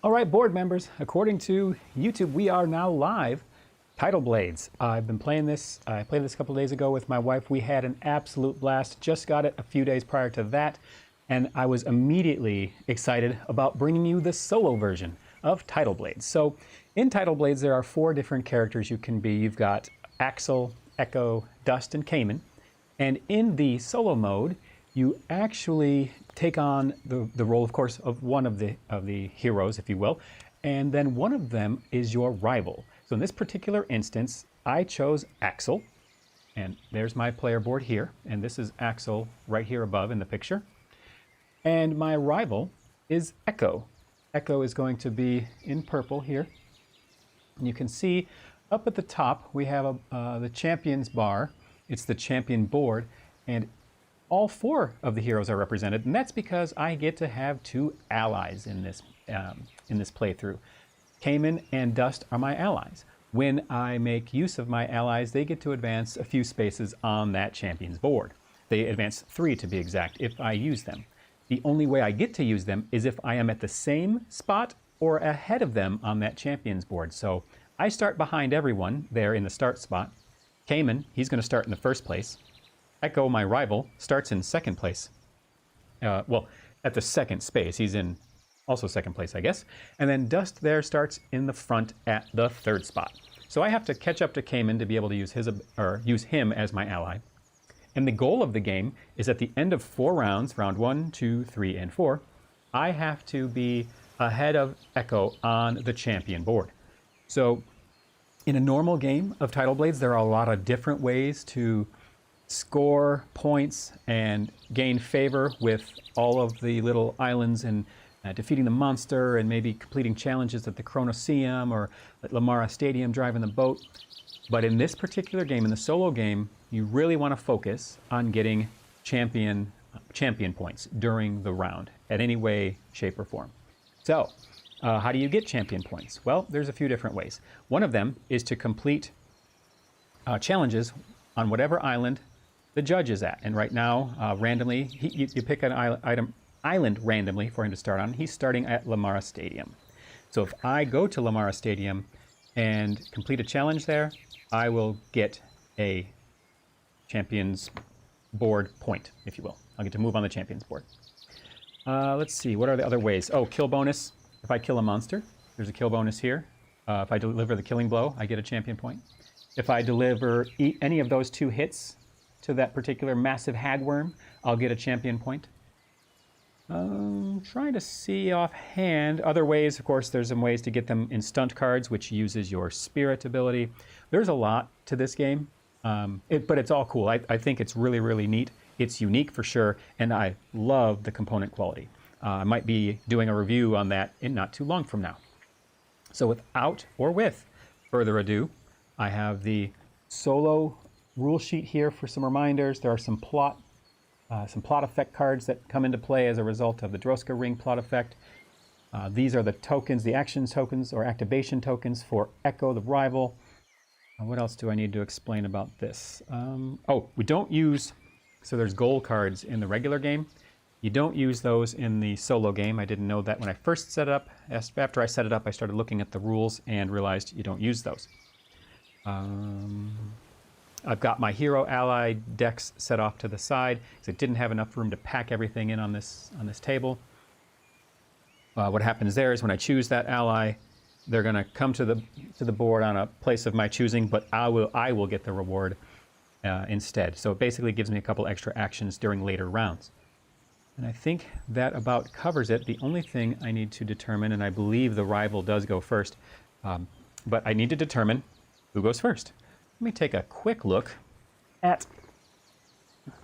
All right, board members, according to YouTube, we are now live. Tidal Blades. I've been playing this. I played this a couple days ago with my wife. We had an absolute blast. Just got it a few days prior to that, and I was immediately excited about bringing you the solo version of Tidal Blades. So in Tidal Blades, there are 4 different characters you can be. You've got Axel, Echo, Dust, and Caiman. And in the solo mode, you actually take on the role, of course, of one of the heroes, if you will, and then one of them is your rival. So in this particular instance, I chose Axel, and there's my player board here, and this is Axel right here above in the picture. And my rival is Echo. Echo is going to be in purple here. And you can see up at the top, we have the champions bar. It's the champion board, and all 4 of the heroes are represented, and that's because I get to have 2 allies in this playthrough. Caiman and Dust are my allies. When I make use of my allies, they get to advance a few spaces on that champion's board. They advance 3 to be exact if I use them. The only way I get to use them is if I am at the same spot or ahead of them on that champion's board. So I start behind everyone there in the start spot. Caiman, he's going to start in the first place. Echo, my rival, starts in second place. Well, at the second space. He's in also second place, I guess. And then Dust there starts in the front at the 3rd spot. So I have to catch up to Caiman to be able to use him as my ally. And the goal of the game is at the end of 4 rounds, round 1, 2, 3, and 4, I have to be ahead of Echo on the champion board. So in a normal game of Tidal Blades, there are a lot of different ways to score points and gain favor with all of the little islands and defeating the monster and maybe completing challenges at the Colosseum or at Lamara Stadium, driving the boat. But in this particular game, in the solo game, you really want to focus on getting champion points during the round at any way, shape, or form. So how do you get champion points? Well, there's a few different ways. One of them is to complete challenges on whatever island the judge is at. And right now, randomly, you pick an island randomly for him to start on. He's starting at Lamara Stadium. So if I go to Lamara Stadium and complete a challenge there, I will get a champions board point, if you will. I'll get to move on the champions board. Let's see, what are the other ways? Oh, kill bonus. If I kill a monster, there's a kill bonus here. If I deliver the killing blow, I get a champion point. If I deliver any of those 2 hits to that particular massive hagworm, I'll get a champion point. Trying to see offhand. Other ways, of course, there's some ways to get them in stunt cards, which uses your spirit ability. There's a lot to this game, but it's all cool. I think it's really, really neat. It's unique for sure, and I love the component quality. I might be doing a review on that in not too long from now. So without or with further ado, I have the solo rule sheet here for some reminders. There are some plot effect cards that come into play as a result of the Droska ring plot effect. These are the tokens, the action tokens or activation tokens for Echo, the rival. What else do I need to explain about this? Oh, we don't use, so there's goal cards in the regular game. You don't use those in the solo game. I didn't know that when I first set it up. After I set it up, I started looking at the rules and realized you don't use those. I've got my hero ally decks set off to the side because I didn't have enough room to pack everything in on this table. What happens there is when I choose that ally, they're going to come to the board on a place of my choosing, but I will get the reward instead. So it basically gives me a couple extra actions during later rounds. And I think that about covers it. The only thing I need to determine, and I believe the rival does go first, but I need to determine who goes first. Let me take a quick look at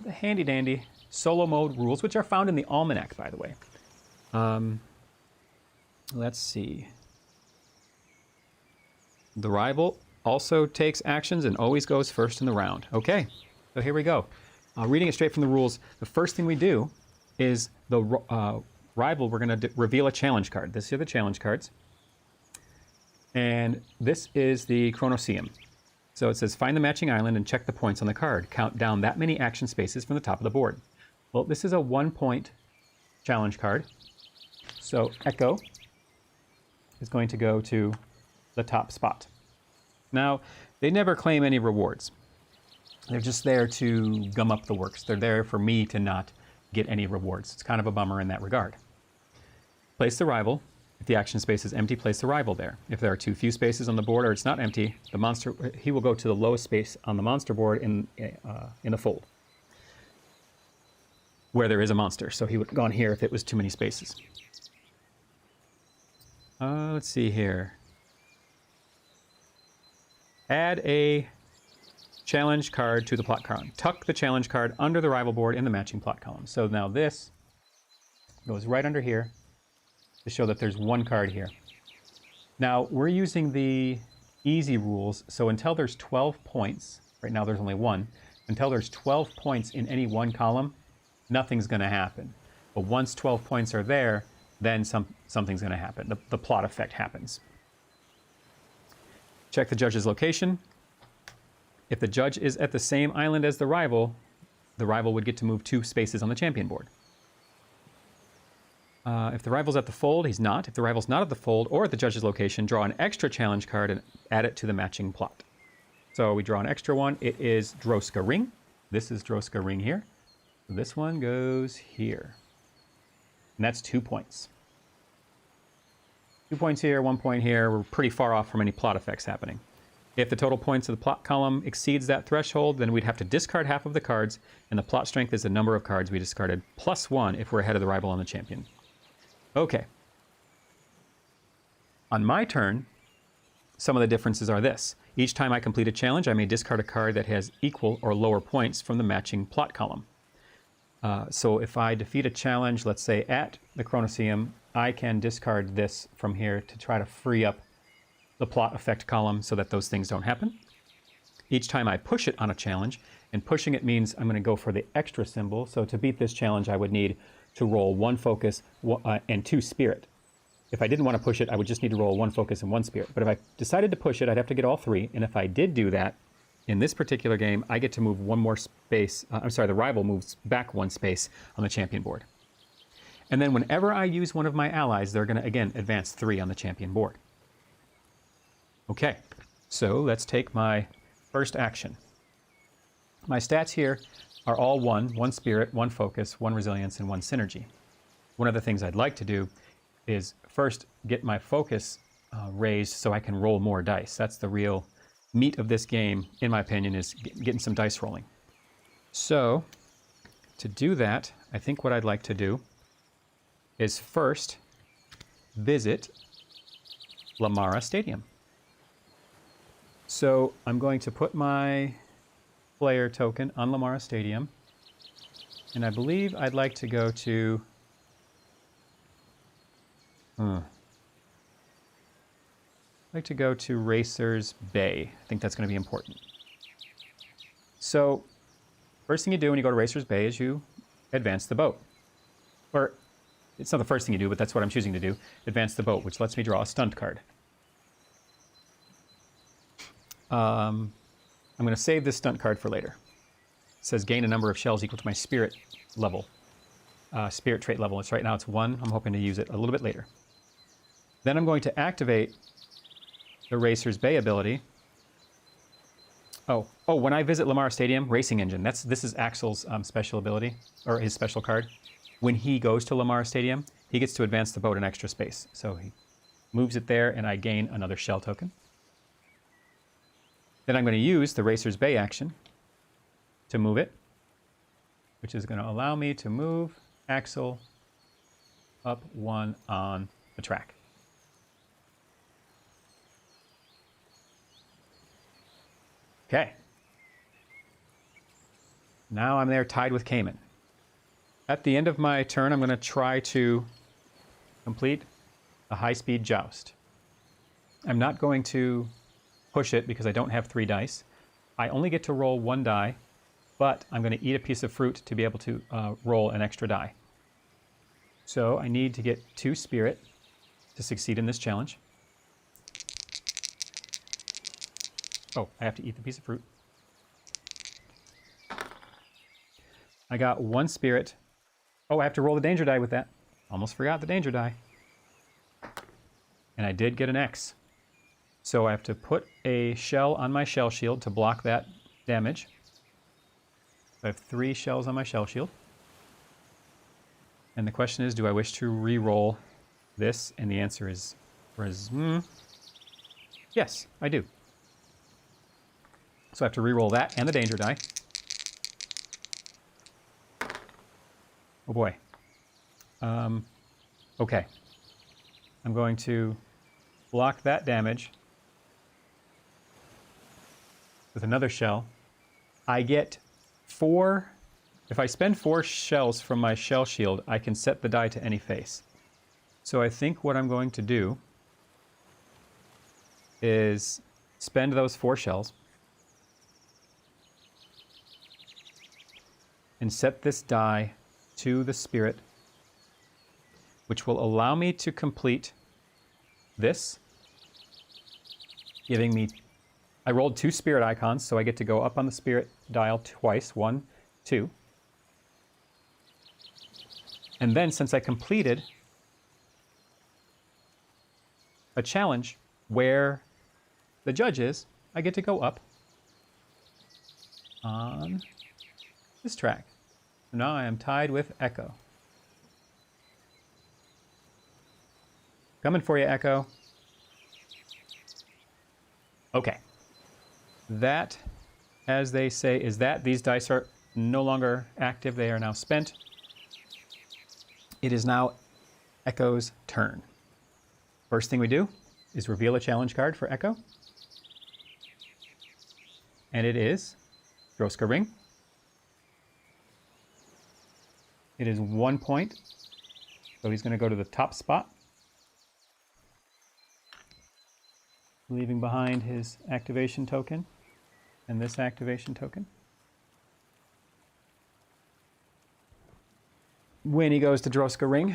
the handy-dandy solo mode rules, which are found in the Almanac, by the way. Let's see. The rival also takes actions and always goes first in the round. Okay, so here we go. Reading it straight from the rules, the first thing we do is the rival, we're going to reveal a challenge card. These are the challenge cards. And this is the Colosseum. So it says, find the matching island and check the points on the card. Count down that many action spaces from the top of the board. Well, this is a 1-point challenge card. So Echo is going to go to the top spot. Now, they never claim any rewards. They're just there to gum up the works. They're there for me to not get any rewards. It's kind of a bummer in that regard. Place the rival. If the action space is empty, place the rival there. If there are too few spaces on the board or it's not empty, the monster, he will go to the lowest space on the monster board in the fold, where there is a monster. So he would have gone here if it was too many spaces. Let's see here. Add a challenge card to the plot column. Tuck the challenge card under the rival board in the matching plot column. So now this goes right under here to show that there's one card here. Now, we're using the easy rules, so until there's 12 points, right now there's only one, until there's 12 points in any one column, nothing's going to happen. But once 12 points are there, then something's going to happen. The plot effect happens. Check the judge's location. If the judge is at the same island as the rival would get to move 2 spaces on the champion board. If the rival's at the fold, he's not. If the rival's not at the fold or at the judge's location, draw an extra challenge card and add it to the matching plot. So we draw an extra one. It is Droska Ring. This is Droska Ring here. This one goes here. And that's 2 points. 2 points here, 1 point here. We're pretty far off from any plot effects happening. If the total points of the plot column exceeds that threshold, then we'd have to discard half of the cards, and the plot strength is the number of cards we discarded, plus 1 if we're ahead of the rival on the champion. Okay. On my turn, some of the differences are this. Each time I complete a challenge, I may discard a card that has equal or lower points from the matching plot column. So if I defeat a challenge, let's say at the Chronoseum, I can discard this from here to try to free up the plot effect column so that those things don't happen. Each time I push it on a challenge, and pushing it means I'm going to go for the extra symbol. So to beat this challenge, I would need to roll 1 focus and 2 spirit. If I didn't want to push it, I would just need to roll 1 focus and 1 spirit. But if I decided to push it, I'd have to get all 3. And if I did do that, in this particular game, I get to move 1 more space. I'm sorry, the rival moves back 1 space on the champion board. And then whenever I use one of my allies, they're going to, again, advance 3 on the champion board. Okay, so let's take my first action. My stats here are all 1 spirit, 1 focus, 1 resilience, and 1 synergy. One of the things I'd like to do is first get my focus raised so I can roll more dice. That's the real meat of this game, in my opinion, is getting some dice rolling. So, to do that, I think what I'd like to do is first visit Lamara Stadium. So I'm going to put my player token on Lamara Stadium, and I believe I'd like to go to Racers Bay. I think that's going to be important. So first thing you do when you go to Racers Bay is you advance the boat. Or it's not the first thing you do, but that's what I'm choosing to do. Advance the boat, which lets me draw a stunt card. I'm going to save this stunt card for later. It says gain a number of shells equal to my spirit level. Spirit trait level. It's right now it's 1. I'm hoping to use it a little bit later. Then I'm going to activate the Racers Bay ability. Oh, when I visit Lamar Stadium, Racing Engine. This is Axel's special ability, or his special card. When he goes to Lamar Stadium, he gets to advance the boat an extra space. So he moves it there, and I gain another shell token. Then I'm going to use the Racers Bay action to move it, which is going to allow me to move Axel up 1 on the track. Okay. Now I'm there tied with Caiman. At the end of my turn, I'm going to try to complete a high-speed joust. I'm not going to push it because I don't have 3 dice. I only get to roll 1 die, but I'm going to eat a piece of fruit to be able to roll an extra die. So I need to get 2 spirit to succeed in this challenge. Oh, I have to eat the piece of fruit. I got 1 spirit. Oh, I have to roll the danger die with that. Almost forgot the danger die. And I did get an X. So I have to put a shell on my shell shield to block that damage. I have 3 shells on my shell shield. And the question is, do I wish to re-roll this? And the answer is yes, I do. So I have to re-roll that and the danger die. Oh boy. Okay. I'm going to block that damage with another shell. I get 4... If I spend 4 shells from my shell shield, I can set the die to any face. So I think what I'm going to do is spend those 4 shells and set this die to the spirit, which will allow me to complete this, giving me... I rolled 2 spirit icons, so I get to go up on the spirit dial twice, 1, 2. And then, since I completed a challenge where the judge is, I get to go up on this track. So now I am tied with Echo. Coming for you, Echo. Okay. That, as they say, is that. These dice are no longer active. They are now spent. It is now Echo's turn. First thing we do is reveal a challenge card for Echo. And it is Droska Ring. It is 1 point. So he's going to go to the top spot, leaving behind his activation token and this activation token. When he goes to Droska Ring,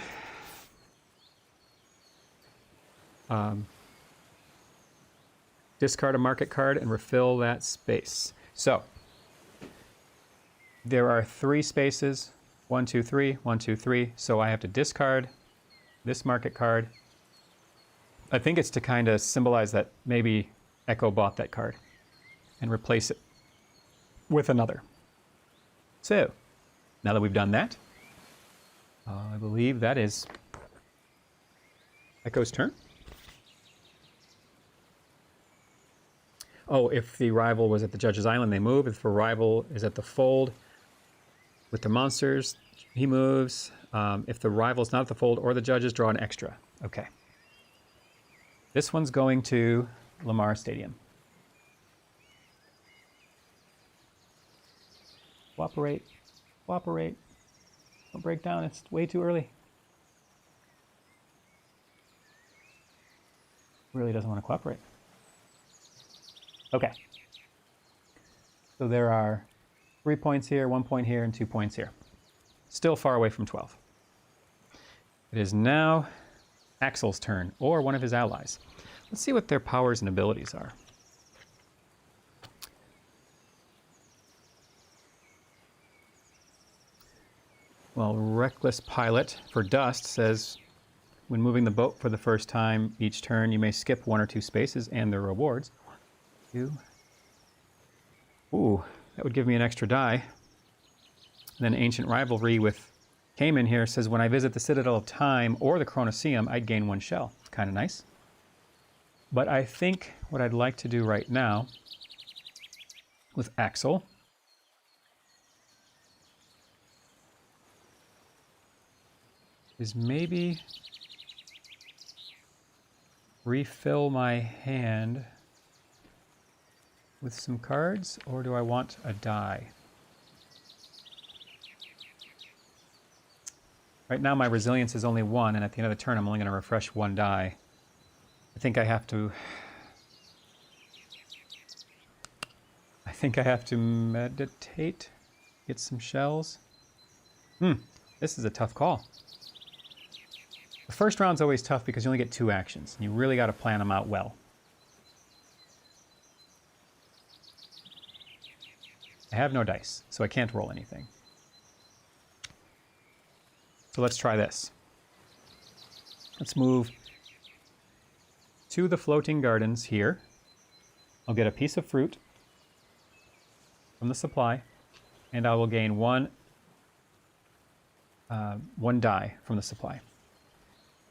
discard a market card and refill that space. So there are 3 spaces, 1, 2, 3, 1, 2, 3. So I have to discard this market card. I think it's to kind of symbolize that maybe Echo bought that card and replace it with another. So now that we've done that, I believe that is Echo's turn. Oh, if the rival was at the judge's island, they move. If the rival is at the fold with the monsters, he moves. If the rival's not at the fold or the judges, draw an extra. Okay. This one's going to Lamar Stadium. Cooperate. Cooperate. Don't break down. It's way too early. Really doesn't want to cooperate. Okay. So there are 3 points here, 1 point here, and 2 points here. Still far away from 12. It is now Axel's turn, or one of his allies. Let's see what their powers and abilities are. Well, Reckless Pilot for Dust says, when moving the boat for the first time each turn, you may skip 1 or 2 spaces and their rewards. 1, 2. Ooh, that would give me an extra die. And then Ancient Rivalry with Caiman here says, when I visit the Citadel of Time or the Chronoseum, I'd gain 1 shell. It's kind of nice. But I think what I'd like to do right now with Axel is maybe refill my hand with some cards, or do I want a die? Right now my resilience is only 1, and at the end of the turn I'm only going to refresh 1 die. I think I have to meditate, get some shells. This is a tough call. The first round's always tough because you only get 2 actions, and you really got to plan them out well. I have no dice, so I can't roll anything. So let's try this. Let's move to the floating gardens here. I'll get a piece of fruit from the supply, and I will gain one die from the supply.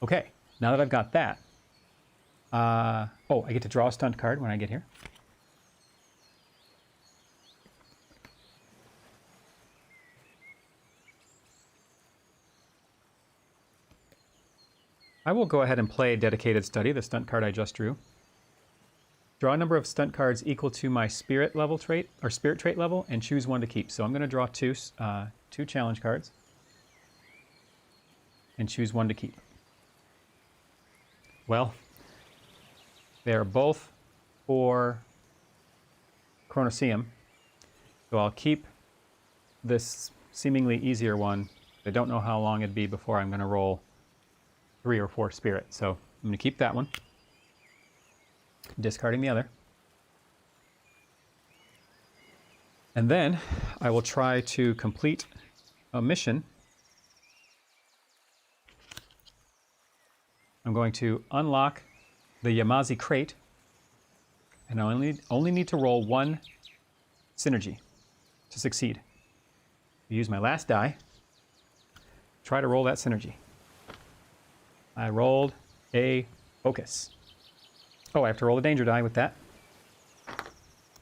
Okay, now that I've got that, oh, I get to draw a stunt card when I get here. I will go ahead and play Dedicated Study, the stunt card I just drew. Draw a number of stunt cards equal to my spirit level trait, or spirit trait level, and choose one to keep. So I'm going to draw two challenge cards and choose one to keep. Well, they are both for Chronoseum, so I'll keep this seemingly easier one. I don't know how long it'd be before I'm going to roll 3 or 4 spirit, so I'm going to keep that one, discarding the other. And then I will try to complete a mission. I'm going to unlock the Yamazi crate, and I only need to roll 1 synergy to succeed. Use my last die, try to roll that synergy. I rolled a focus. Oh, I have to roll a danger die with that.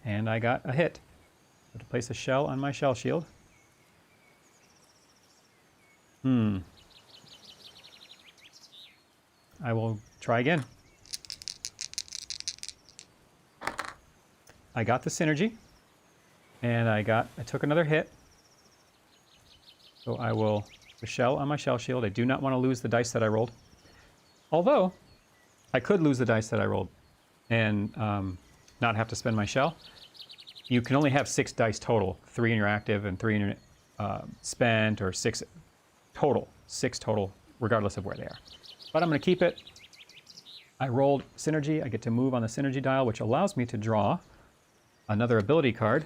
And I got a hit. So to place a shell on my shell shield. I will try again. I got the synergy, and I took another hit. So I will the shell on my shell shield. I do not want to lose the dice that I rolled. Although, I could lose the dice that I rolled and not have to spend my shell. You can only have 6 dice total, 3 in your active and 3 in your spent, or 6 total, regardless of where they are. But I'm going to keep it. I rolled synergy. I get to move on the synergy dial, which allows me to draw another ability card.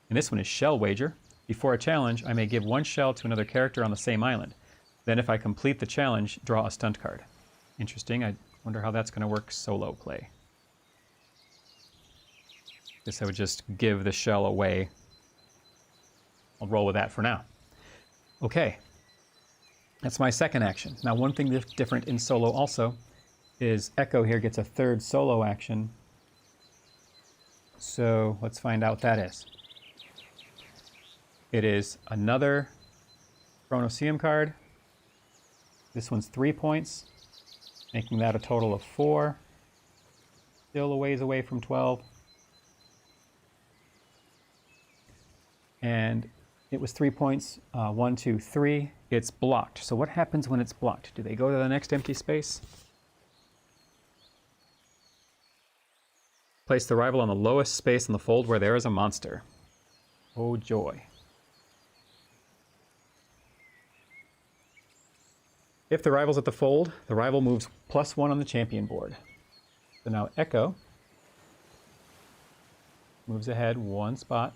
And this one is Shell Wager. Before a challenge, I may give 1 shell to another character on the same island. Then if I complete the challenge, draw a stunt card. Interesting. I wonder how that's going to work solo play. Guess I would just give the shell away. I'll roll with that for now. Okay. That's my second action. Now, one thing that's different in solo also is Echo here gets a 3rd solo action. So let's find out what that is. It is another Chronoseum card. This one's 3 points, making that a total of 4. Still a ways away from 12. And it was 3 points, 1, 2, 3. It's blocked. So what happens when it's blocked? Do they go to the next empty space? Place the rival on the lowest space in the fold where there is a monster. Oh joy. If the rival's at the fold, the rival moves +1 on the champion board. So now Echo moves ahead 1 spot,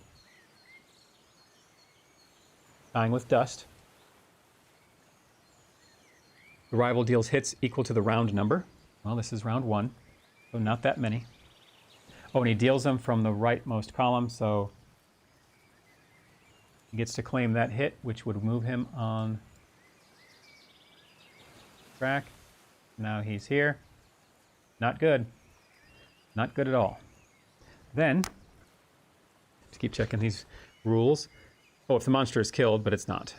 tying with Dust. The rival deals hits equal to the round number. Well, this is round 1, so not that many. Oh, and he deals them from the rightmost column, so he gets to claim that hit, which would move him on track. Now he's here. Not good. Not good at all. Then, to keep checking these rules. Oh, if the monster is killed, but it's not.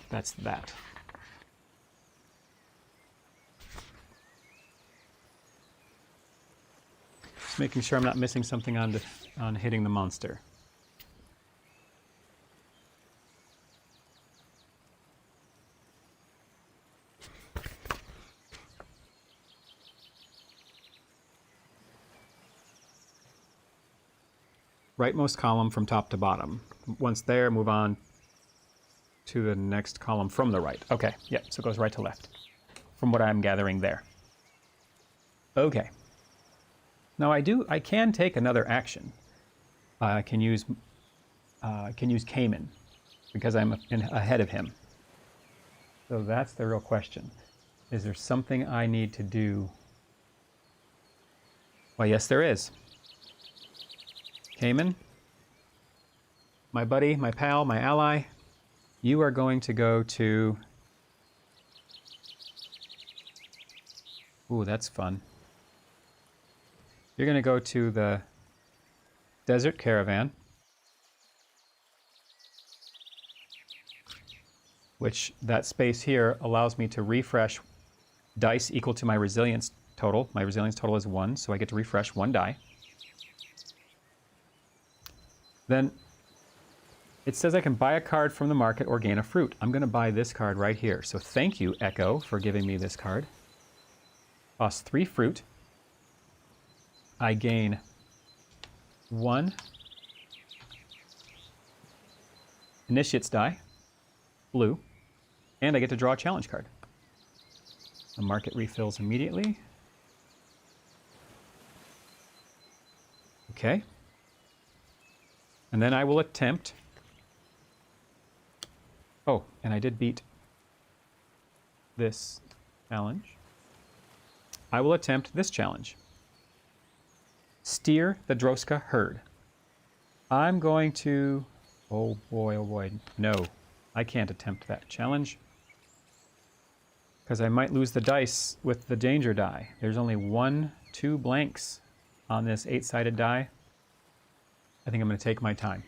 That's that. Just making sure I'm not missing something on hitting the monster. Rightmost column from top to bottom. Once there, move on to the next column from the right. Okay, yeah, so it goes right to left, from what I'm gathering there. Okay. Now I can take another action. I can use Caiman because I'm ahead of him. So that's the real question. Is there something I need to do? Well, yes, there is. Caiman, my buddy, my pal, my ally, you are going to go to... Ooh, that's fun. You're going to go to the Desert Caravan, which that space here allows me to refresh dice equal to my resilience total. My resilience total is 1, so I get to refresh 1 die. Then it says I can buy a card from the market or gain a fruit. I'm going to buy this card right here. So thank you, Echo, for giving me this card. Costs 3 fruit. I gain 1 Initiates die, blue, and I get to draw a challenge card. The market refills immediately. Okay. And then I will attempt... Oh, and I did beat this challenge. I will attempt this challenge. Steer the Droska herd. I'm going to... Oh boy, no. I can't attempt that challenge. Because I might lose the dice with the danger die. There's only 2 blanks on this 8-sided die. I think I'm going to take my time.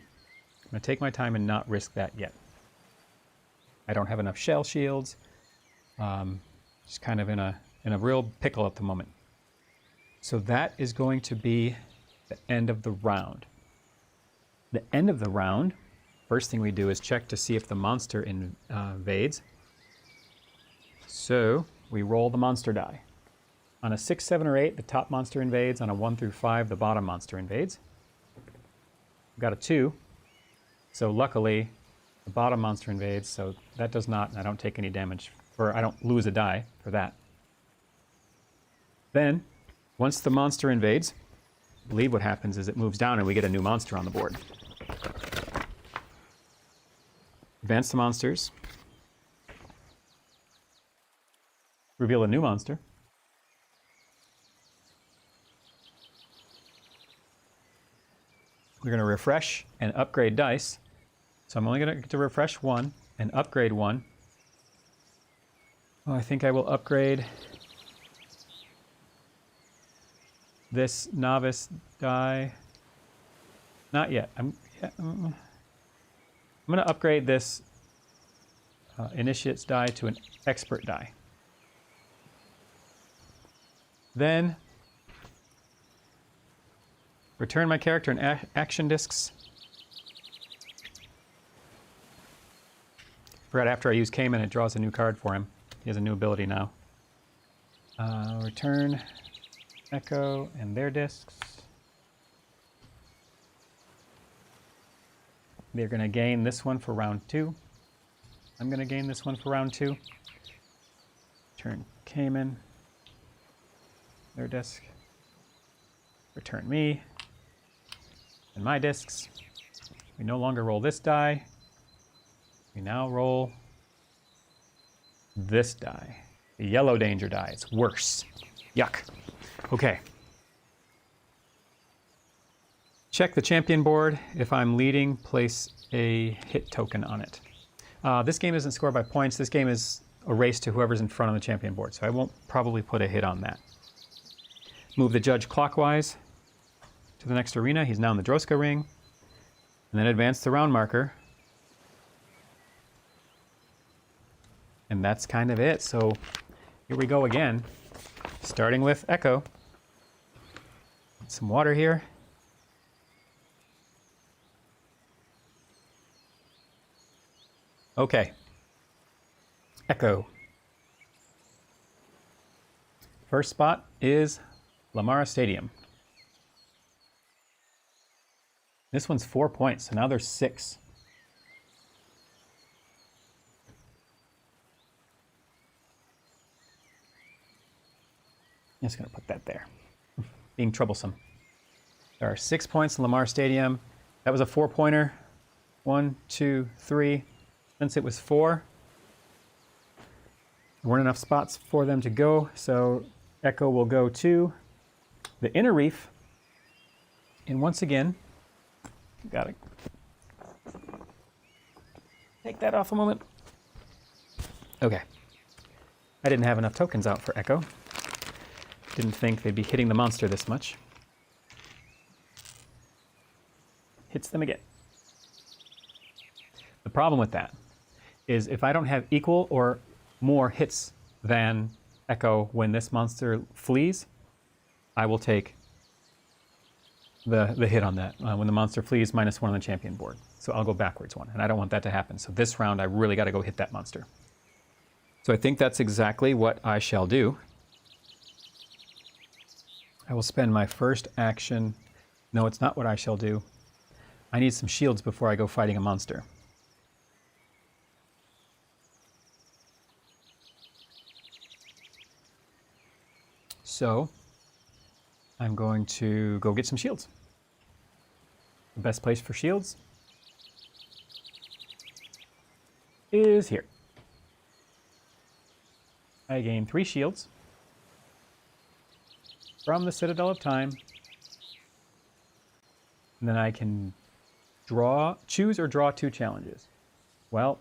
I'm going to take my time and not risk that yet. I don't have enough shell shields. Just kind of in a real pickle at the moment. So that is going to be the end of the round. The end of the round, first thing we do is check to see if the monster invades. So we roll the monster die. On a 6, 7, or 8, the top monster invades. On a 1 through 5, the bottom monster invades. We've got a 2. So luckily, the bottom monster invades, so that does not, and I don't take any damage, or I don't lose a die for that. Then, once the monster invades, I believe what happens is it moves down and we get a new monster on the board. Advance the monsters. Reveal a new monster. We're going to refresh and upgrade dice. So I'm only going to get to refresh 1 and upgrade 1. Oh, I think I will upgrade this novice die. Not yet. I'm going to upgrade this initiates die to an expert die. Then return my character in action discs. Right after I use Caiman, it draws a new card for him. He has a new ability now. Return Echo and their discs. They're going to gain this one for round 2. I'm going to gain this one for round 2. Return Caiman, their disc. Return me and my discs. We no longer roll this die. We now roll this die. The yellow danger die. It's worse. Yuck. Okay. Check the champion board. If I'm leading, place a hit token on it. This game isn't scored by points. This game is a race to whoever's in front on the champion board, so I won't probably put a hit on that. Move the judge clockwise to the next arena. He's now in the Droska ring. And then advance the round marker. And that's kind of it. So here we go again, starting with Echo. Some water here. Okay. Echo. First spot is Lamara Stadium. This one's 4 points, so now there's 6. I'm just going to put that there. Being troublesome. There are 6 points in Lamar Stadium. That was a 4-pointer. 1, 2, 3. Since it was 4, There weren't enough spots for them to go, so Echo will go to the inner reef. And once again, gotta take that off a moment. Okay. I didn't have enough tokens out for Echo. Didn't think they'd be hitting the monster this much. Hits them again. The problem with that is if I don't have equal or more hits than Echo when this monster flees, I will take the hit on that. When the monster flees, -1 on the champion board. So I'll go backwards 1, and I don't want that to happen. So this round, I really got to go hit that monster. So I think that's exactly what I shall do. I will spend my first action. No, it's not what I shall do. I need some shields before I go fighting a monster. So I'm going to go get some shields. The best place for shields is here. I gain 3 shields from the Citadel of Time. And then I can choose or draw 2 challenges. Well,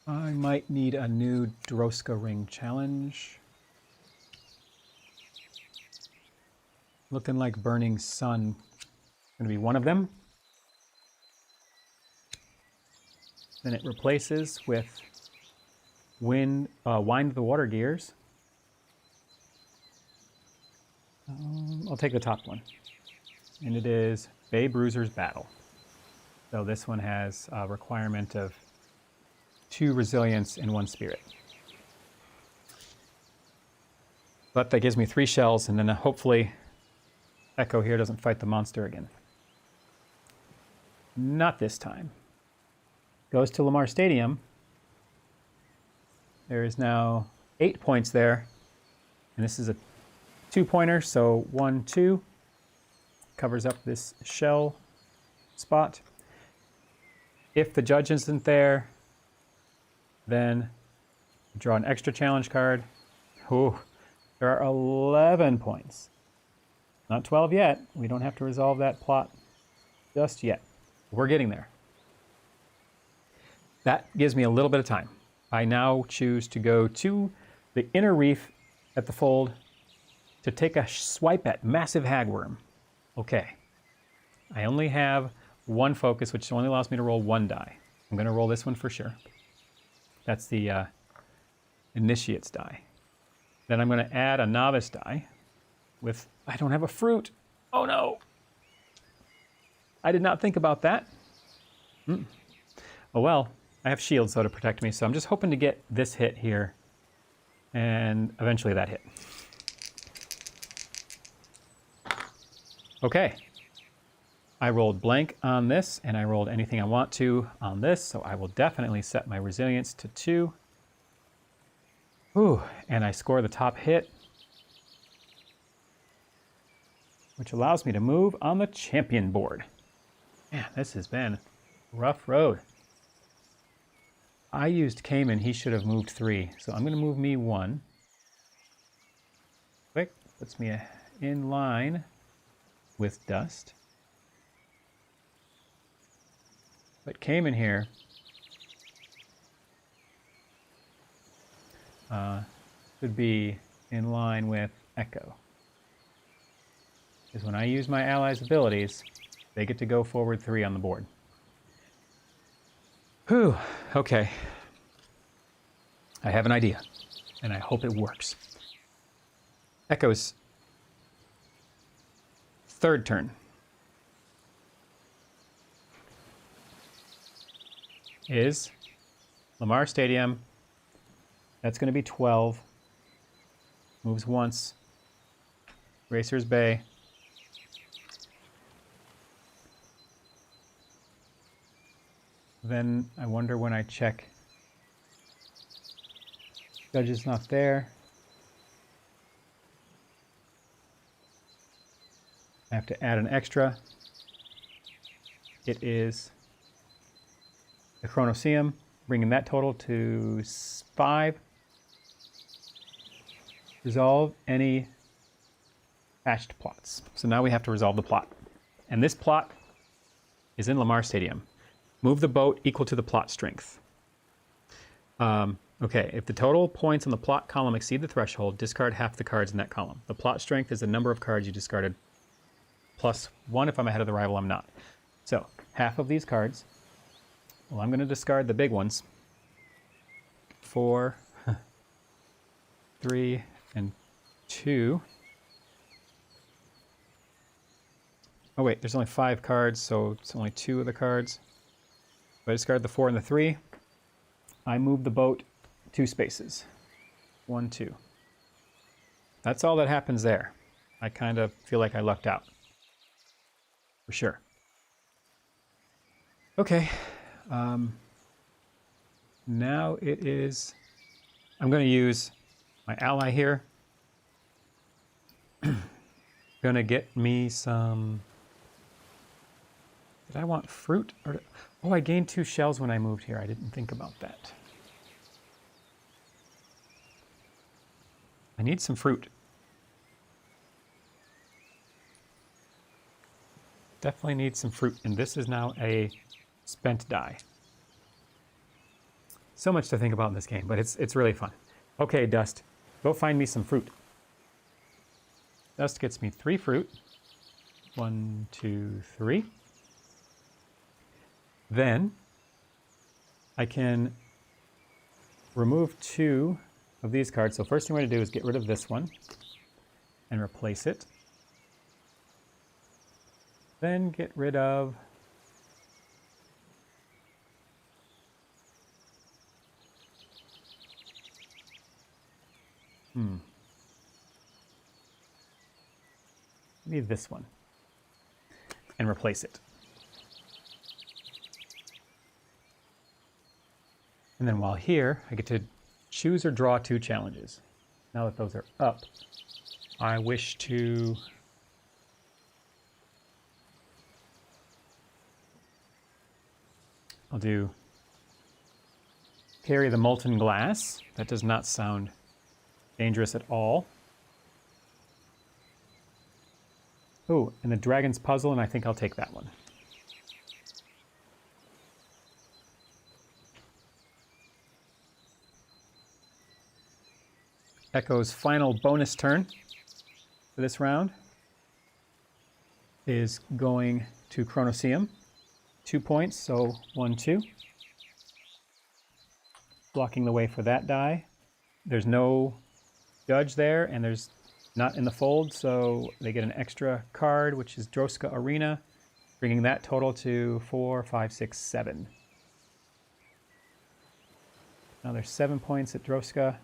I might need a new Droska Ring challenge. Looking like Burning Sun is going to be one of them. Then it replaces with Wind the Water Gears. I'll take the top one. And it is Bay Bruiser's Battle. So this one has a requirement of 2 resilience and 1 spirit. But that gives me 3 shells, and then hopefully Echo here doesn't fight the monster again. Not this time. Goes to Lamar Stadium. There is now 8 points there. And this is a 2-pointer, so 1, 2. Covers up this shell spot. If the judge isn't there, then draw an extra challenge card. Ooh, there are 11 points. Not 12 yet. We don't have to resolve that plot just yet. We're getting there. That gives me a little bit of time. I now choose to go to the inner reef at the fold to take a swipe at Massive Hagworm. Okay. I only have 1 focus, which only allows me to roll 1 die. I'm going to roll this one for sure. That's the Initiate's die. Then I'm going to add a Novice die with... I don't have a fruit. Oh no! I did not think about that. Oh well. I have shields, though, to protect me, so I'm just hoping to get this hit here, and eventually that hit. Okay. I rolled blank on this, and I rolled anything I want to on this, so I will definitely set my resilience to 2. Ooh, and I score the top hit, which allows me to move on the champion board. Man, this has been a rough road. I used Caiman, he should have moved 3, so I'm going to move me 1. Quick, puts me in line with Dust. But Caiman here should be in line with Echo. Because when I use my allies' abilities, they get to go forward 3 on the board. Whew, okay. I have an idea, and I hope it works. Echo's 3rd turn is Lamar Stadium. That's going to be 12. Moves once. Racer's Bay. Then I wonder when I check. Judge is not there. I have to add an extra. It is the Chronoseum, bringing that total to 5. Resolve any hatched plots. So now we have to resolve the plot. And this plot is in Lamar Stadium. Move the boat equal to the plot strength. Okay, if the total points on the plot column exceed the threshold, discard half the cards in that column. The plot strength is the number of cards you discarded, plus 1 if I'm ahead of the rival, I'm not. So, half of these cards, well, I'm going to discard the big ones. 4, 3, and 2. Oh wait, there's only 5 cards, so it's only 2 of the cards. If I discard the 4 and the 3, I move the boat 2 spaces. 1, 2. That's all that happens there. I kind of feel like I lucked out. For sure. Okay. Now it is... I'm going to use my ally here. Going to get me some... Did I want fruit? Or... Oh, I gained 2 shells when I moved here. I didn't think about that. I need some fruit. Definitely need some fruit, and this is now a spent die. So much to think about in this game, but it's really fun. Okay, Dust, go find me some fruit. Dust gets me 3 fruit. 1, 2, 3. Then I can remove 2 of these cards. So first thing we're going to do is get rid of this one and replace it. Then get rid of maybe this one and replace it. And then while here, I get to choose or draw 2 challenges. Now that those are up, I wish to I'll do carry the molten glass. That does not sound dangerous at all. Oh, and the dragon's puzzle, and I think I'll take that one. Echo's final bonus turn for this round is going to Chronoseum. 2 points, so 1, 2. Blocking the way for that die. There's no judge there, and there's not in the fold, so they get an extra card, which is Droska Arena, bringing that total to 4, 5, 6, 7. Now there's 7 points at Droska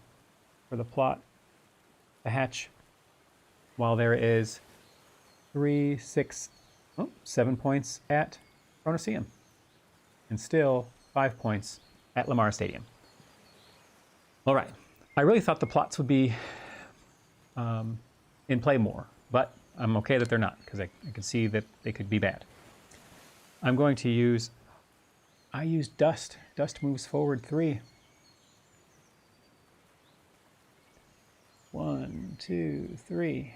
for the plot to hatch, while there is 3, 6, 7 points at Chronoseum, and still 5 points at Lamar Stadium. All right, I really thought the plots would be in play more, but I'm okay that they're not, because I can see that they could be bad. I'm going to use, I use Dust. Dust moves forward 3. 1, 2, 3.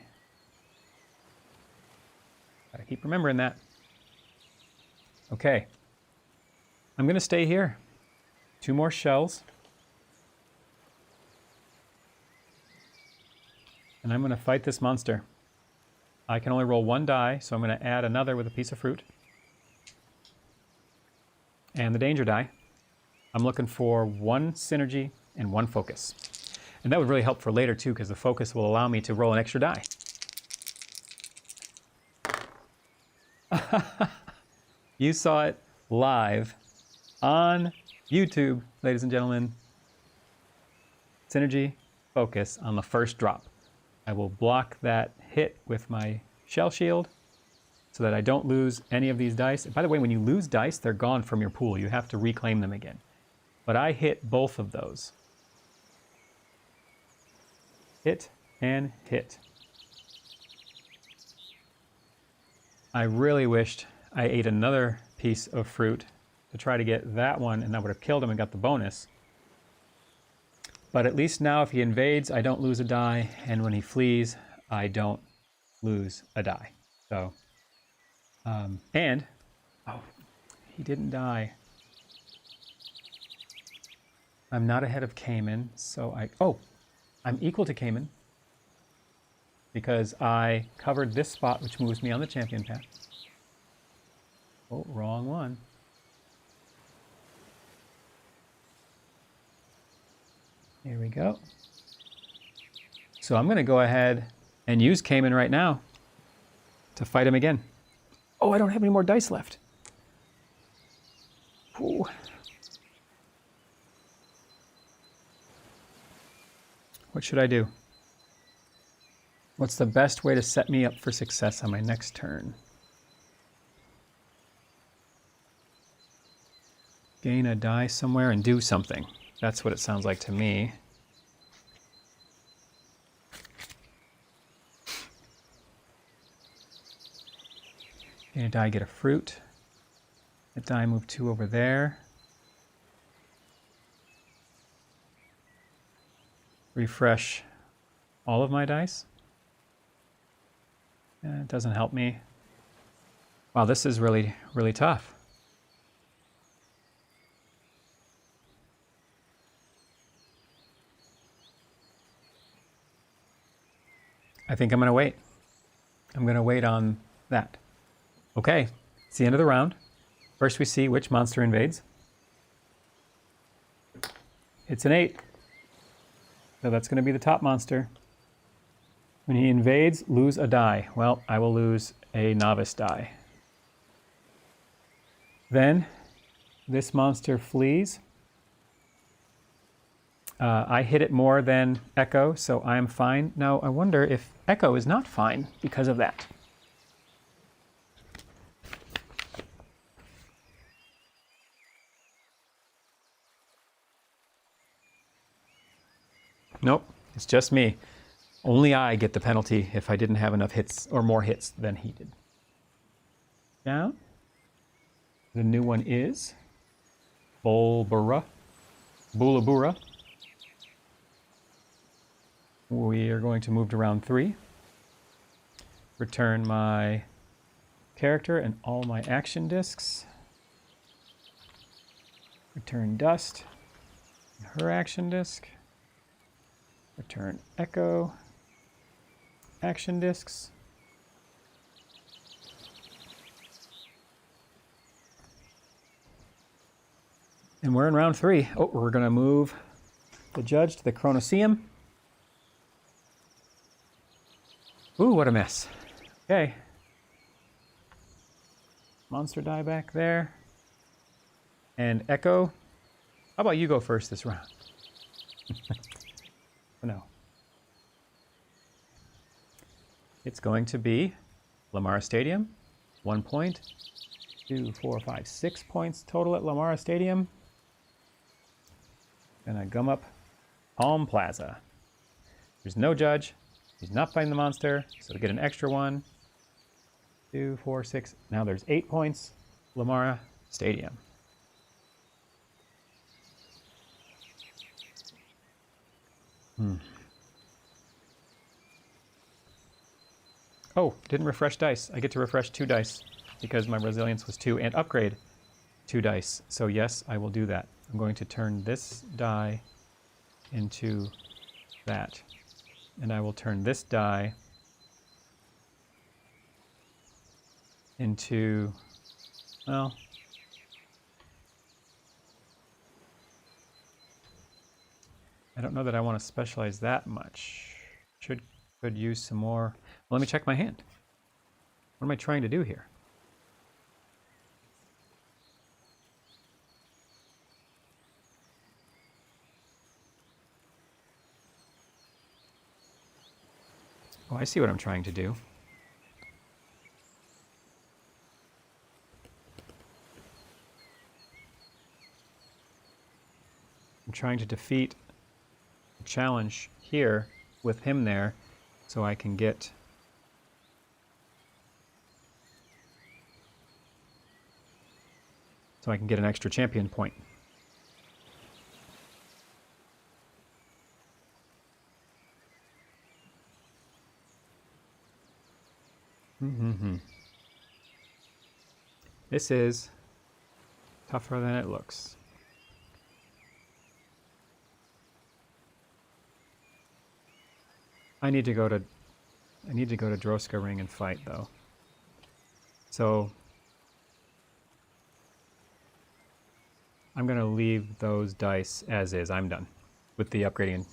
Gotta keep remembering that. Okay, I'm going to stay here. 2 more shells. And I'm going to fight this monster. I can only roll 1 die, so I'm going to add another with a piece of fruit. And the danger die. I'm looking for 1 synergy and 1 focus. And that would really help for later too, because the focus will allow me to roll an extra die. You saw it live on YouTube, ladies and gentlemen. Synergy, focus on the first drop. I will block that hit with my shell shield so that I don't lose any of these dice. By the way, when you lose dice, they're gone from your pool. You have to reclaim them again. But I hit both of those. Hit and hit. I really wished I ate another piece of fruit to try to get that one, and that would have killed him and got the bonus. But at least now if he invades, I don't lose a die, and when he flees, I don't lose a die. So, and, oh, he didn't die. I'm not ahead of Caiman, so I'm equal to Caiman because I covered this spot, which moves me on the champion path. Oh, wrong one. Here we go. So I'm going to go ahead and use Caiman right now to fight him again. Oh, I don't have any more dice left. Ooh. What should I do? What's the best way to set me up for success on my next turn? Gain a die somewhere and do something. That's what it sounds like to me. Gain a die, get a fruit. That die, move 2 over there. Refresh all of my dice. It doesn't help me. Wow, this is really, really tough. I think I'm going to wait. I'm going to wait on that. Okay, it's the end of the round. First we see which monster invades. It's an 8. So that's going to be the top monster. When he invades, lose a die. Well, I will lose a novice die. Then this monster flees. I hit it more than Echo, so I am fine. Now, I wonder if Echo is not fine because of that. Nope, it's just me. Only I get the penalty if I didn't have enough hits or more hits than he did. Down. The new one is Bulbura. Bulabura. We are going to move to round 3. Return my character and all my action discs. Return Dust, her action disc. Return Echo, action discs. And we're in round 3. Oh, we're going to move the judge to the Chronoseum. Ooh, what a mess. Okay. Monster die back there. And Echo. How about you go first this round? No. It's going to be Lamara Stadium. 1 point. 2, 4, 5, 6 points total at Lamara Stadium. Gonna gum up Palm Plaza. There's no judge. He's not fighting the monster, so to get an extra 1. 2, 4, 6. Now there's 8 points. Lamara Stadium. Oh, didn't refresh dice. I get to refresh 2 dice because my resilience was 2 and upgrade 2 dice. So yes, I will do that. I'm going to turn this die into that. And I will turn this die into, well, I don't know that I want to specialize that much. Could use some more. Well, let me check my hand. What am I trying to do here? Oh, I see what I'm trying to do. I'm trying to defeat the challenge here with him there so I can get so I can get an extra champion point. This is tougher than it looks. I need to go to Droska Ring and fight though. So I'm gonna leave those dice as is. I'm done with the upgrading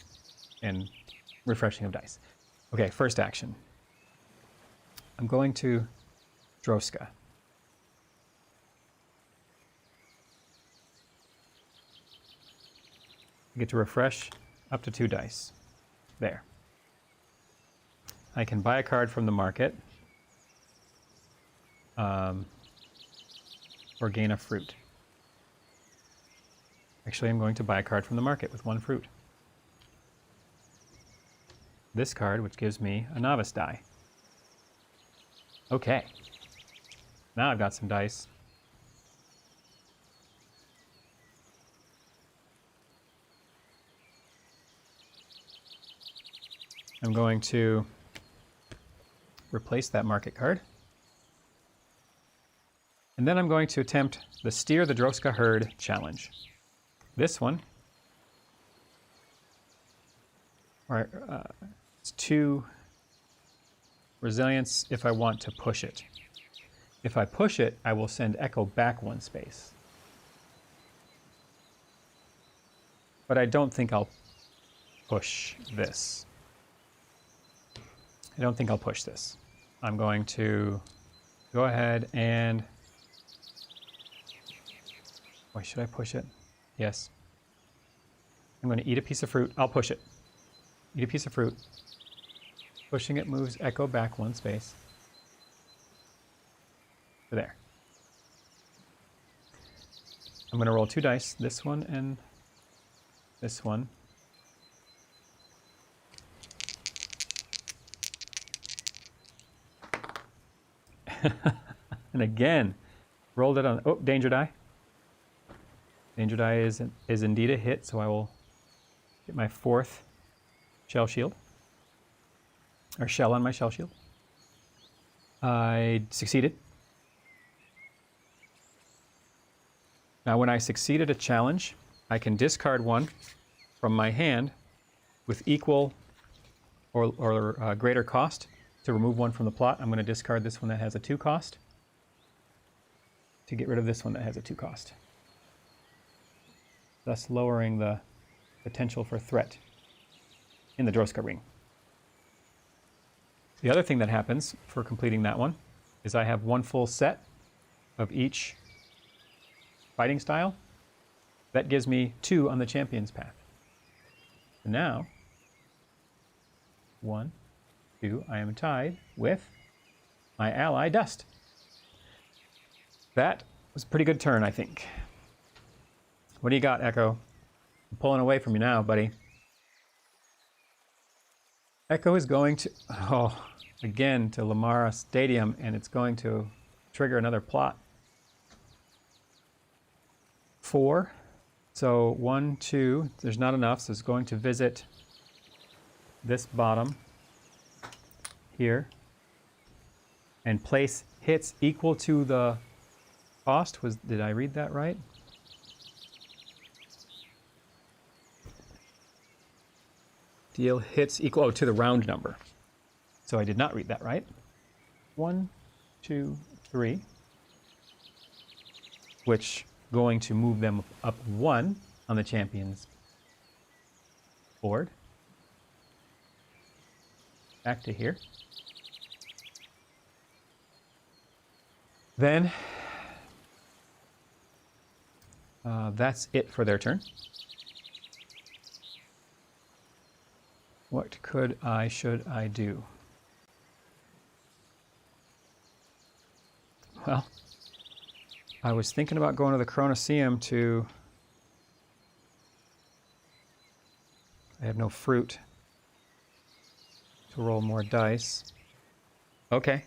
and refreshing of dice. Okay, first action. I'm going to Droska. I get to refresh up to 2 dice. There. I can buy a card from the market. Or gain a fruit. Actually, I'm going to buy a card from the market with 1 fruit. This card, which gives me a novice die. Okay. Now I've got some dice. I'm going to replace that market card. And then I'm going to attempt the Steer the Droska Herd challenge. This one, it's 2 resilience if I want to push it. If I push it, I will send Echo back 1 space. But I don't think I'll push this. I don't think I'll push this. I'm going to go ahead and... Why should I push it? Yes. I'm going to eat a piece of fruit. I'll push it. Eat a piece of fruit. Pushing it moves Echo back 1 space. There. I'm going to roll 2 dice. This one and this one. And again, rolled it on... Oh, danger die. Danger die is indeed a hit, so I will get my 4th shell shield. Or shell on my shell shield. I succeeded. Now when I succeeded a challenge, I can discard 1 from my hand with equal or greater cost to remove 1 from the plot. I'm going to discard this one that has a 2 cost to get rid of this one that has a 2 cost. Thus lowering the potential for threat in the Droska Ring. The other thing that happens for completing that one is I have 1 full set of each fighting style. That gives me 2 on the champion's path. So now, 1, 2, I am tied with my ally Dust. That was a pretty good turn, I think. What do you got, Echo? I'm pulling away from you now, buddy. Echo is going to, again to Lamara Stadium, and it's going to trigger another plot. 4. So 1, 2, there's not enough, so it's going to visit this bottom here and place hits equal to the cost. Did I read that right? Deal hits equal to the round number. So I did not read that right. 1, 2, 3, which going to move them up 1 on the champion's board. Back to here. Then that's it for their turn. What should I do? Well, I was thinking about going to the Chronoseum to... I have no fruit to roll more dice. Okay.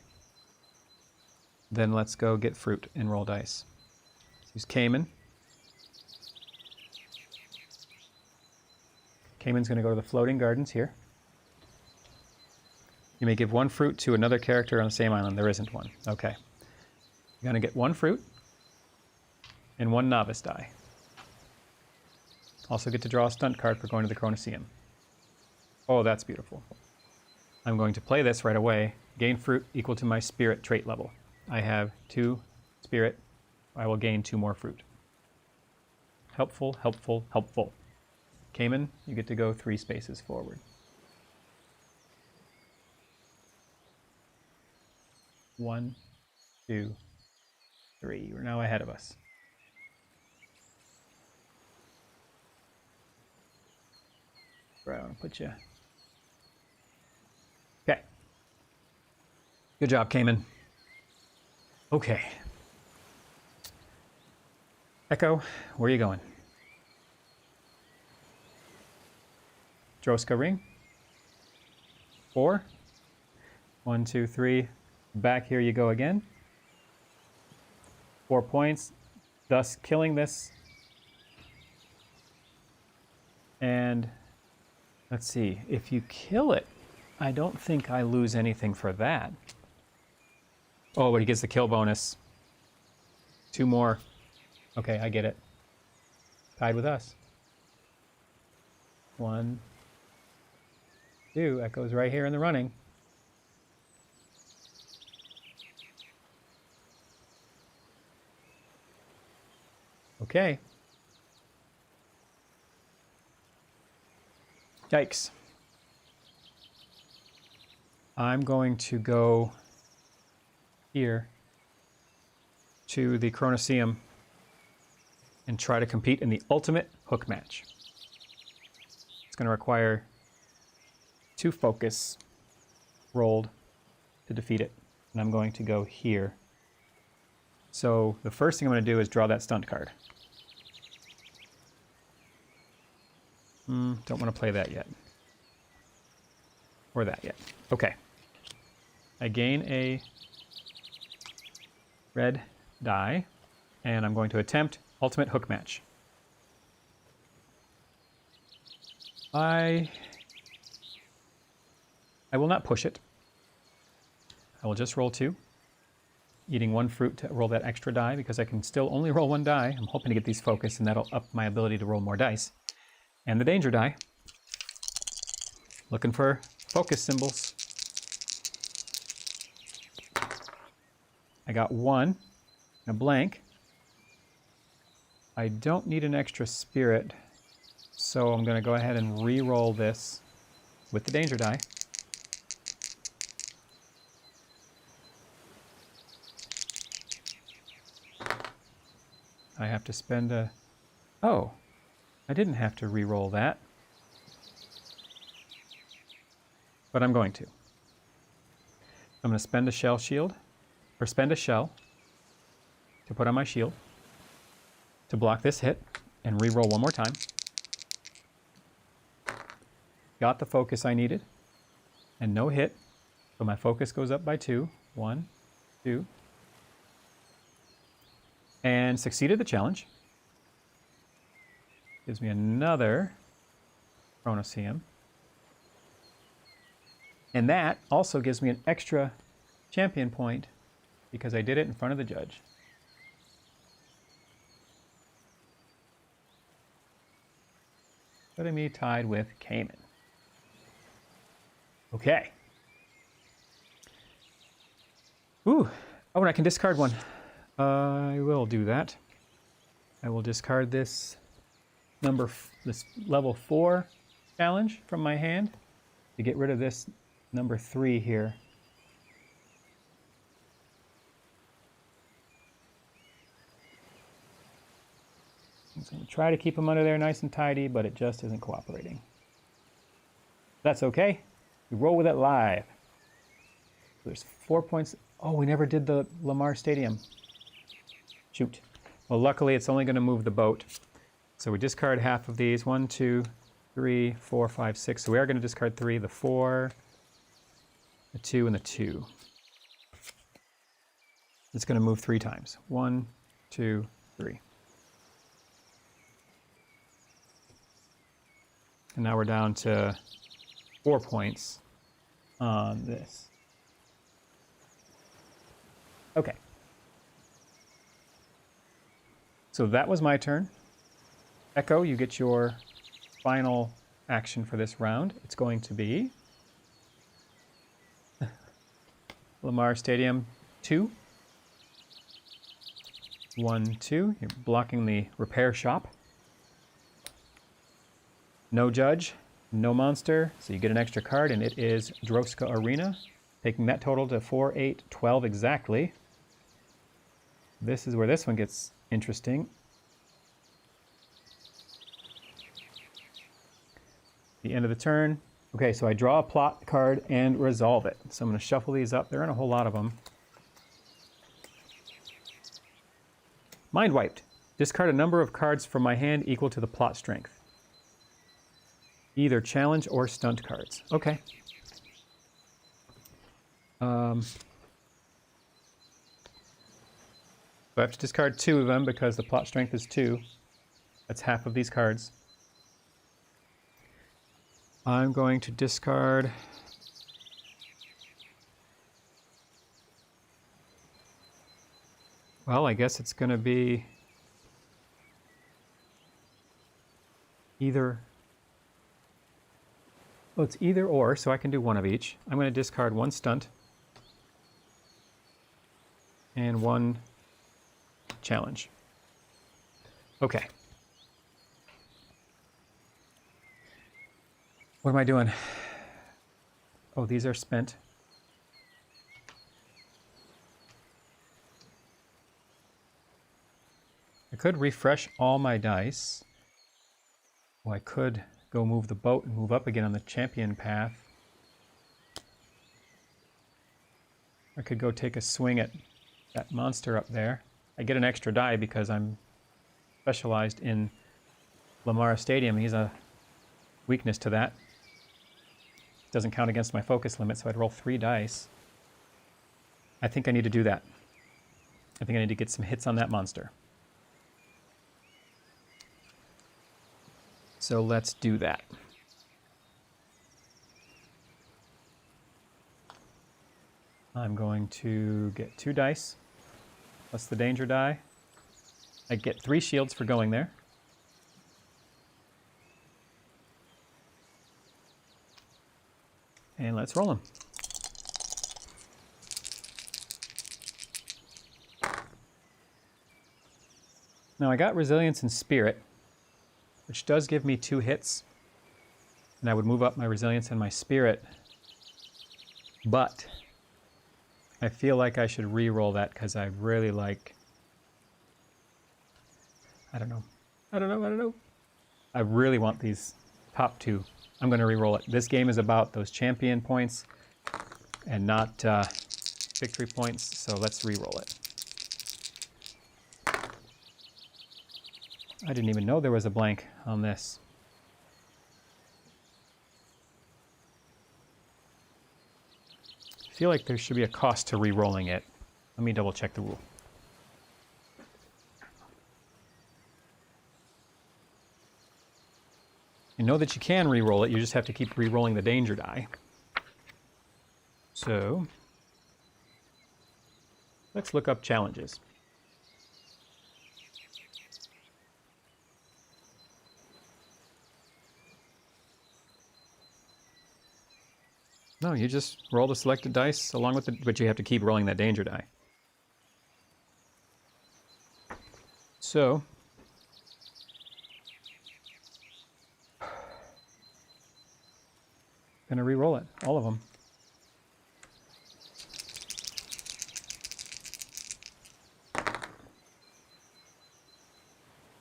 Then let's go get fruit and roll dice. Use Caiman. Caiman's going to go to the floating gardens here. You may give one fruit to another character on the same island. There isn't one. Okay. You're going to get one fruit and one novice die. Also get to draw a stunt card for going to the Chronoceum. Oh, that's beautiful. I'm going to play this right away. Gain fruit equal to my spirit trait level. I have 2 spirit. I will gain 2 more fruit. Helpful, helpful, helpful. Caiman, you get to go 3 spaces forward. 1, 2, 3. You're now ahead of us. Right, I'm gonna put you. Okay. Good job, Caiman. Okay. Echo, where are you going? Droska ring. 4. 1, 2, 3. Back here you go again. 4 points, thus killing this. And let's see, if you kill it, I don't think I lose anything for that. Oh, but he gets the kill bonus. 2 more. Okay, I get it. Tied with us. 1, 2. Echo's right here in the running. Okay. Yikes. I'm going to go here to the Chronoceum and try to compete in the ultimate hook match. It's going to require 2 focus rolled to defeat it, and I'm going to go here. So the first thing I'm going to do is draw that stunt card. Don't want to play that yet. Or that yet. Okay. I gain a red die, and I'm going to attempt ultimate hook match. I will not push it. I will just roll 2. Eating 1 fruit to roll that extra die because I can still only roll 1 die. I'm hoping to get these focused, and that'll up my ability to roll more dice. And the danger die. Looking for focus symbols. I got 1, a blank. I don't need an extra spirit, so I'm going to go ahead and re-roll this with the danger die. I have to spend a... Oh, I didn't have to re-roll that. But I'm going to. I'm going to spend a shell shield, or spend a shell to put on my shield to block this hit and re-roll 1 more time. Got the focus I needed and no hit, so my focus goes up by 2. 1, 2. And succeeded the challenge. Gives me another Chronoceum. And that also gives me an extra champion point because I did it in front of the judge. Putting me tied with Caiman. Okay. Ooh. Oh, and I can discard 1. I will do that. I will discard this this level 4 challenge from my hand to get rid of this number 3 here. I'm going to try to keep them under there nice and tidy, but it just isn't cooperating. That's okay. We roll with it live. There's 4 points. Oh, we never did the Lamar Stadium. Shoot. Well, luckily it's only going to move the boat. So we discard half of these. 1, 2, 3, 4, 5, 6. So we are going to discard 3, the 4, the 2, and the 2. It's going to move 3 times. 1, 2, 3. And now we're down to 4 points on this. Okay. So that was my turn. Echo, you get your final action for this round. It's going to be Lamar Stadium 2. 1, 2. You're blocking the repair shop. No judge, no monster, so you get an extra card, and it is Droska Arena, taking that total to 4, 8, 12 exactly. This is where this one gets interesting. The end of the turn. Okay, so I draw a plot card and resolve it. So I'm going to shuffle these up. There aren't a whole lot of them. Mind wiped. Discard a number of cards from my hand equal to the plot strength. Either challenge or stunt cards. Okay. So I have to discard 2 of them because the plot strength is 2. That's half of these cards. I'm going to discard... Well, I guess it's going to be either... Oh, it's either or, so I can do one of each. I'm going to discard 1 stunt and 1 challenge. Okay. What am I doing? Oh, these are spent. I could refresh all my dice. Well, I could go move the boat and move up again on the champion path. I could go take a swing at that monster up there. I get an extra die because I'm specialized in Lamar Stadium. He's a weakness to that. Doesn't count against my focus limit, so I'd roll 3 dice. I think I need to do that. I think I need to get some hits on that monster. So let's do that. I'm going to get 2 dice, plus the danger die. I get 3 shields for going there. And let's roll them. Now I got resilience and spirit, which does give me 2 hits. And I would move up my resilience and my spirit. But I feel like I should re-roll that because I really like... I don't know. I really want these top 2. I'm going to re-roll it. This game is about those champion points and not victory points, so let's re-roll it. I didn't even know there was a blank on this. I feel like there should be a cost to re-rolling it. Let me double check the rule. You know that you can re-roll it, you just have to keep re-rolling the danger die. So, let's look up challenges. No, you just roll the selected dice along with but you have to keep rolling that danger die. So, gonna re-roll it, all of them.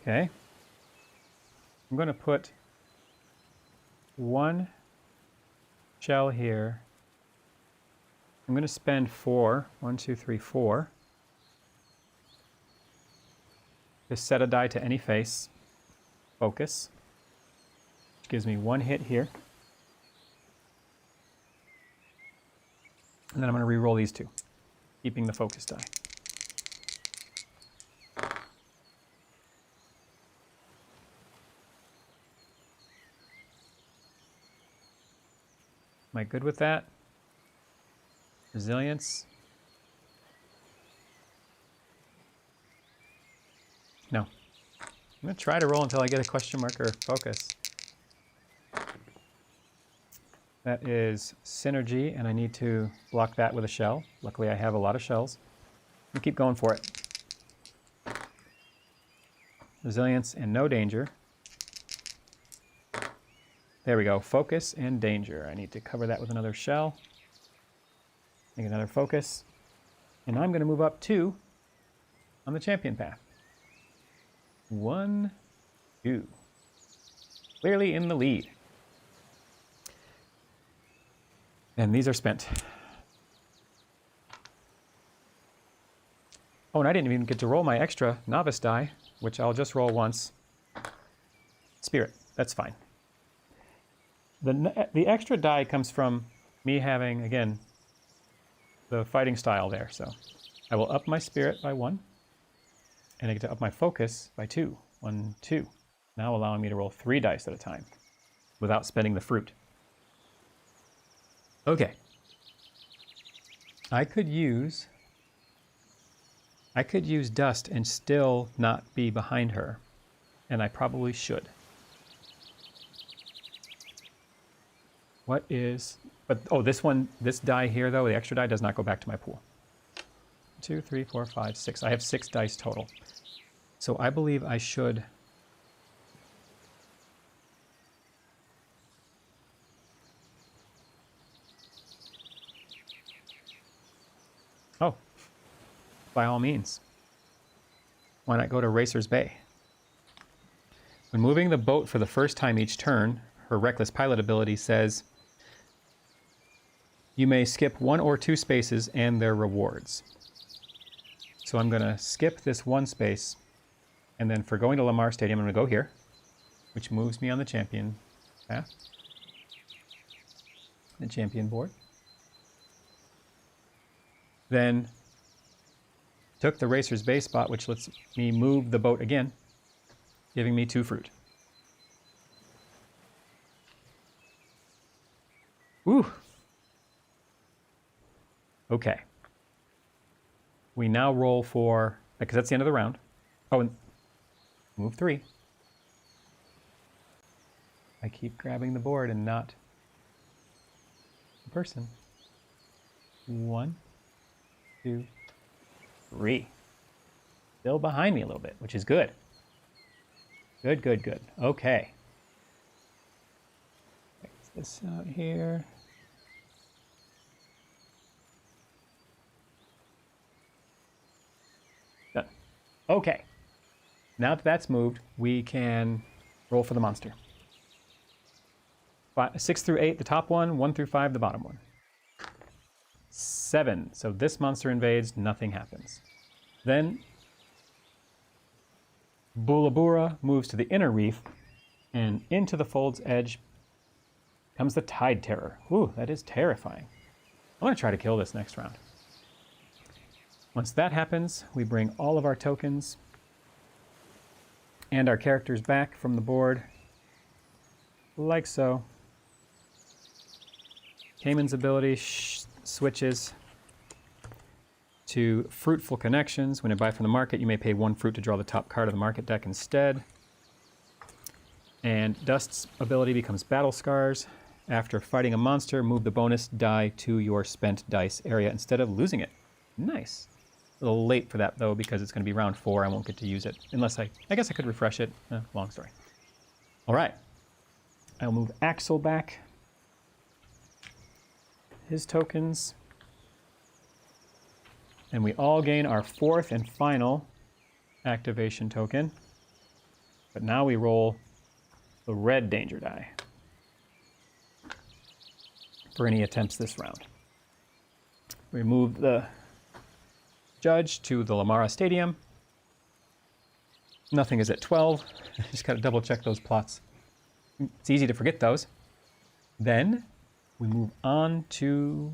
Okay. I'm gonna put 1 shell here. I'm going to spend 4. 1, 2, 3, 4. Just set a die to any face. Focus. Which gives me 1 hit here. And then I'm going to re-roll these 2, keeping the focus die. Am I good with that? Resilience? No. I'm going to try to roll until I get a question mark or focus. That is synergy, and I need to block that with a shell. Luckily, I have a lot of shells. I'm going to keep going for it. Resilience and no danger. There we go. Focus and danger. I need to cover that with another shell. Make another focus. And I'm going to move up 2 on the champion path. 1, 2. Clearly in the lead. And these are spent. Oh, and I didn't even get to roll my extra novice die, which I'll just roll once. Spirit, that's fine. The extra die comes from me having, again, the fighting style there. So I will up my spirit by 1, and I get to up my focus by 2. 1, 2. Now allowing me to roll 3 dice at a time without spending the fruit. Okay. I could use Dust and still not be behind her, and I probably should. What is... But, oh, this die here, though, the extra die does not go back to my pool. 2, 3, 4, 5, 6. I have 6 dice total. So I believe I should... Oh, by all means. Why not go to Racer's Bay? When moving the boat for the first time each turn, her Reckless Pilot ability says, you may skip 1 or 2 spaces and their rewards. So I'm going to skip this 1 space, and then for going to Lamar Stadium, I'm going to go here, which moves me on the champion path, the champion board. Then took the Racer's Bay spot, which lets me move the boat again, giving me 2 fruit. Ooh. Okay. We now roll for, because that's the end of the round. Oh, and move 3. I keep grabbing the board and not the person. 1, 2, 3. Still behind me a little bit, which is good. Good, good, good. Okay. Fix this out here. Done. Okay. Now that that's moved, we can roll for the monster. 6 through 8, the top one. 1 through 5, the bottom one. 7. So this monster invades, nothing happens. Then Bulabura moves to the inner reef, and into the fold's edge comes the Tide Terror. Ooh, that is terrifying. I'm going to try to kill this next round. Once that happens, we bring all of our tokens and our characters back from the board, like so. Caiman's ability switches to Fruitful Connections. When you buy from the market, you may pay 1 fruit to draw the top card of the market deck instead. And Dust's ability becomes Battle Scars. After fighting a monster, move the bonus die to your spent dice area instead of losing it. Nice. A little late for that, though, because it's going to be round 4. I won't get to use it unless I guess I could refresh it. Long story. All right. I'll move Axel back. His tokens. And we all gain our 4th and final activation token. But now we roll the red danger die for any attempts this round. We move the judge to the Lamara Stadium. Nothing is at 12. Just got to double check those plots. It's easy to forget those. Then we move on to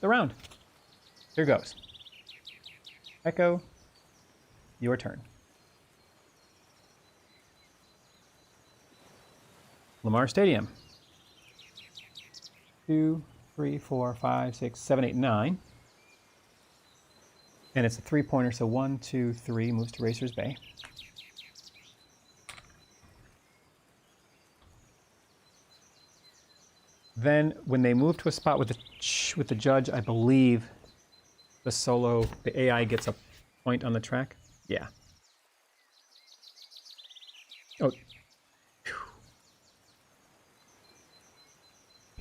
the round. Here goes. Echo, your turn. Lamar Stadium. 2, 3, 4, 5, 6, 7, 8, 9. And it's a 3-pointer, so 1, 2, 3 moves to Racer's Bay. Then, when they move to a spot with the judge, I believe the AI gets a point on the track. Yeah. Oh.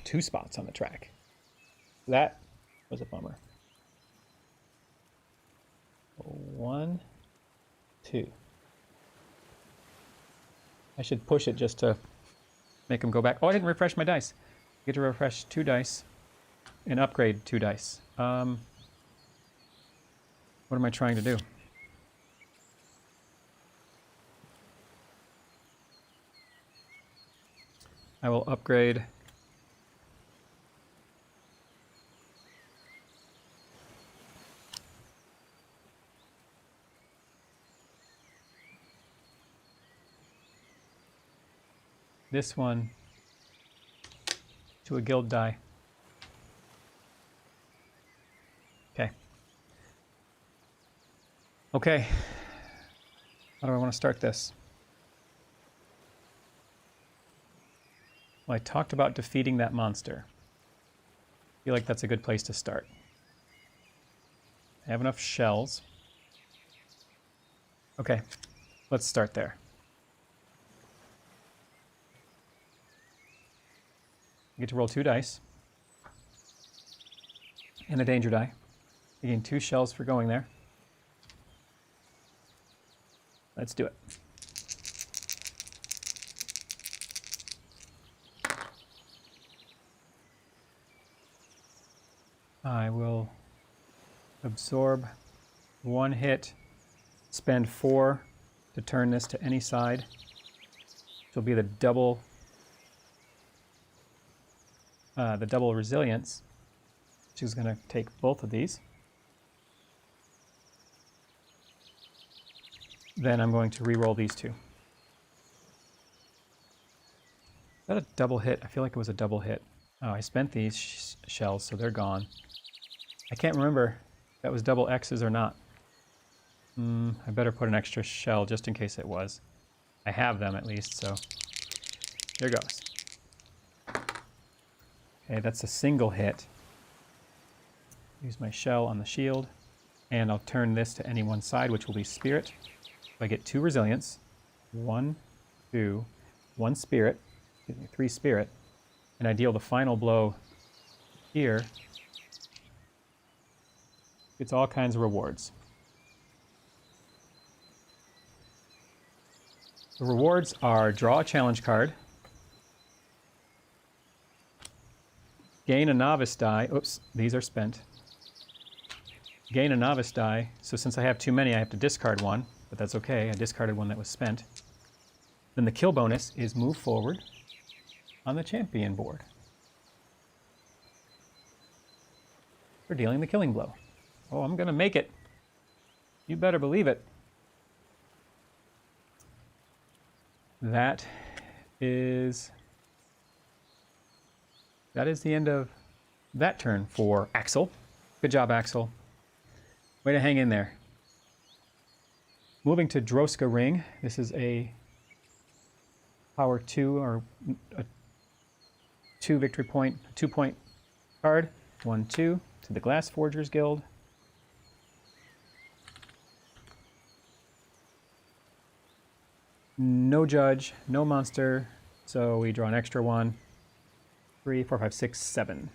2 spots on the track. That was a bummer. 1, 2. I should push it just to make them go back. Oh, I didn't refresh my dice. I get to refresh 2 dice and upgrade 2 dice. What am I trying to do? I will upgrade this one to a guild die. Okay. Okay. How do I want to start this? Well, I talked about defeating that monster. I feel like that's a good place to start. I have enough shells. Okay, let's start there. I get to roll 2 dice. And a danger die. I gain 2 shells for going there. Let's do it. I will absorb 1 hit, spend 4 to turn this to any side. Which will be the double resilience. She's going to take both of these. Then I'm going to re-roll these 2. Is that a double hit? I feel like it was a double hit. Oh, I spent these shells, so they're gone. I can't remember if that was double X's or not. I better put an extra shell just in case it was. I have them at least, so here goes. Okay, that's a single hit. Use my shell on the shield, and I'll turn this to any one side, which will be spirit. I get 2 resilience, 1, 2, 1 spirit, excuse me, 3 spirit, and I deal the final blow here. It's all kinds of rewards. The rewards are draw a challenge card, gain a novice die. Oops, these are spent. Gain a novice die, so since I have too many, I have to discard 1, but that's okay. I discarded 1 that was spent. Then the kill bonus is move forward on the champion board for dealing the killing blow. Oh, I'm gonna make it. You better believe it. That is the end of that turn for Axel. Good job, Axel. Way to hang in there. Moving to Droska Ring. This is a power 2 or a 2 victory point, 2-point card. 1, 2 to the Glass Forgers Guild. No judge, no monster, so we draw an extra 1. 3, 4, 5, 6, 7.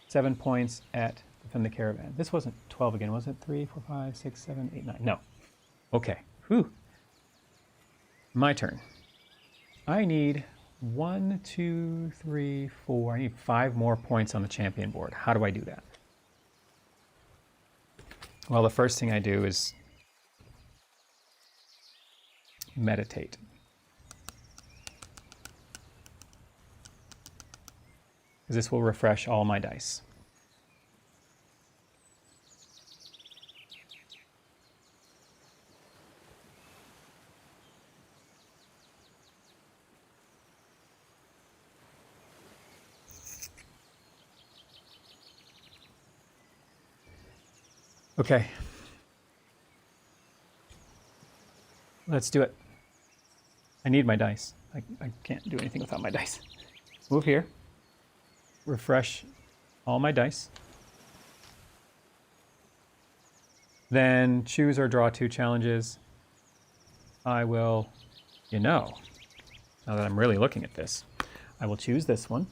7 points at Defend the Caravan. This wasn't 12 again, was it? 3, 4, 5, 6, 7, 8, 9. No. Okay. Whew. My turn. I need 1, 2, 3, 4. I need 5 more points on the champion board. How do I do that? Well, the first thing I do is meditate. Because this will refresh all my dice. Okay. Let's do it. I need my dice. I can't do anything without my dice. Move here. Refresh all my dice. Then choose or draw 2 challenges. I will, now that I'm really looking at this, I will choose this one.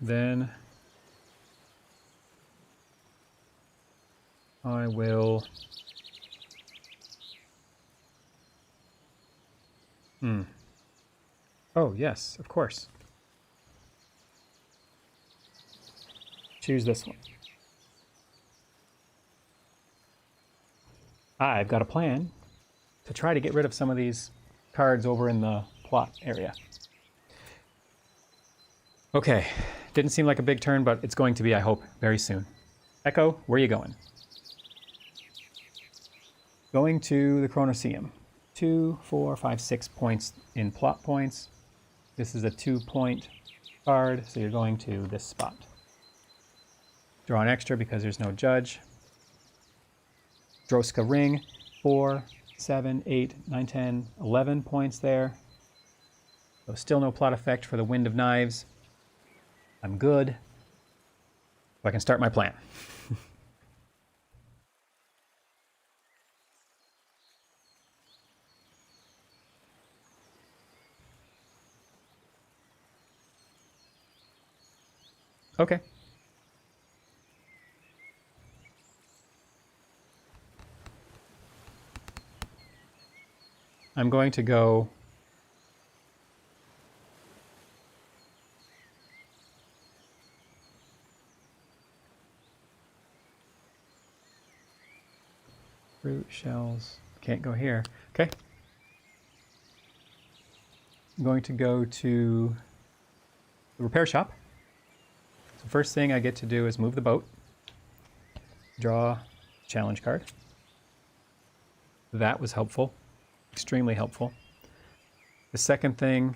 Then I will Oh, yes, of course. Choose this one. I've got a plan to try to get rid of some of these cards over in the plot area. Okay, didn't seem like a big turn, but it's going to be, I hope, very soon. Echo, where are you going? Going to the Chronoseum. 2, 4, 5, 6 points in plot points. This is a 2-point card, so you're going to this spot. Draw an extra because there's no judge. Droska Ring, 4, 7, 8, 9, 10, 11 points there. So still no plot effect for the Wind of Knives. I'm good. So I can start my plan. Okay. I'm going to go fruit shells. Can't go here. Okay. I'm going to go to the repair shop. So first thing I get to do is move the boat. Draw a challenge card. That was helpful. Extremely helpful. The second thing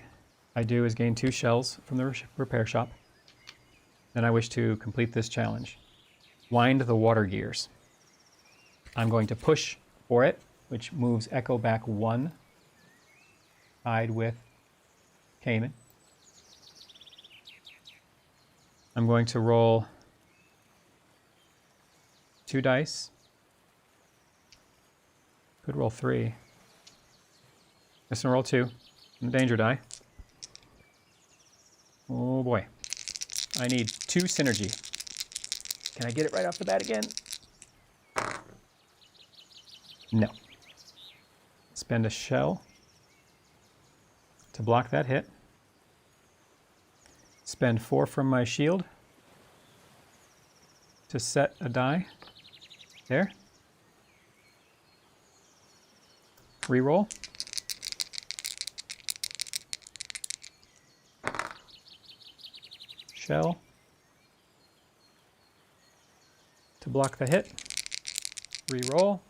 I do is gain 2 shells from the repair shop. Then I wish to complete this challenge. Wind the water gears. I'm going to push for it, which moves Echo back 1, tied with Caiman. I'm going to roll 2 dice. Could roll 3. Just gonna roll 2. And the danger die. Oh boy. I need 2 synergy. Can I get it right off the bat again? No. Spend a shell to block that hit. Spend 4 from my shield to set a die. There. Reroll. Shell to block the hit. Reroll.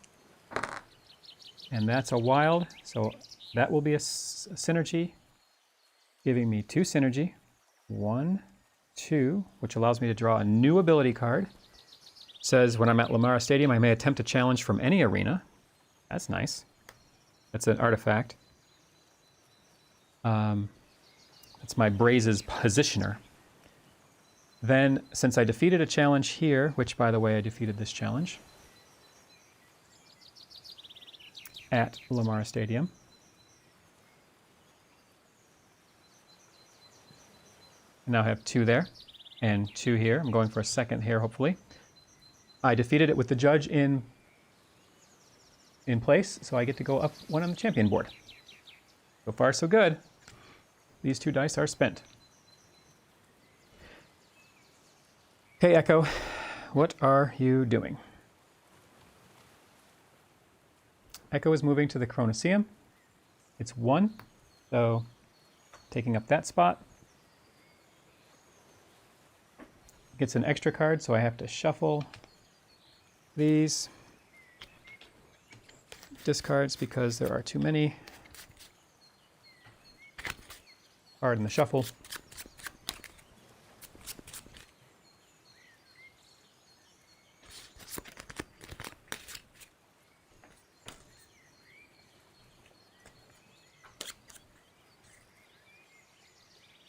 And that's a wild, so that will be a synergy, giving me 2 synergy. 1, 2, which allows me to draw a new ability card. Says when I'm at Lamara Stadium, I may attempt a challenge from any arena. That's nice. That's an artifact. That's my Braze's Positioner. Then, since I defeated a challenge here, which, by the way, I defeated this challenge at Lamara Stadium. I now have 2 there, and 2 here. I'm going for a second here, hopefully. I defeated it with the judge in place, so I get to go up 1 on the champion board. So far, so good. These 2 dice are spent. Okay, Echo, what are you doing? Echo is moving to the Chronoseum. It's 1, so taking up that spot. Gets an extra card, so I have to shuffle these discards because there are too many. card in the shuffle.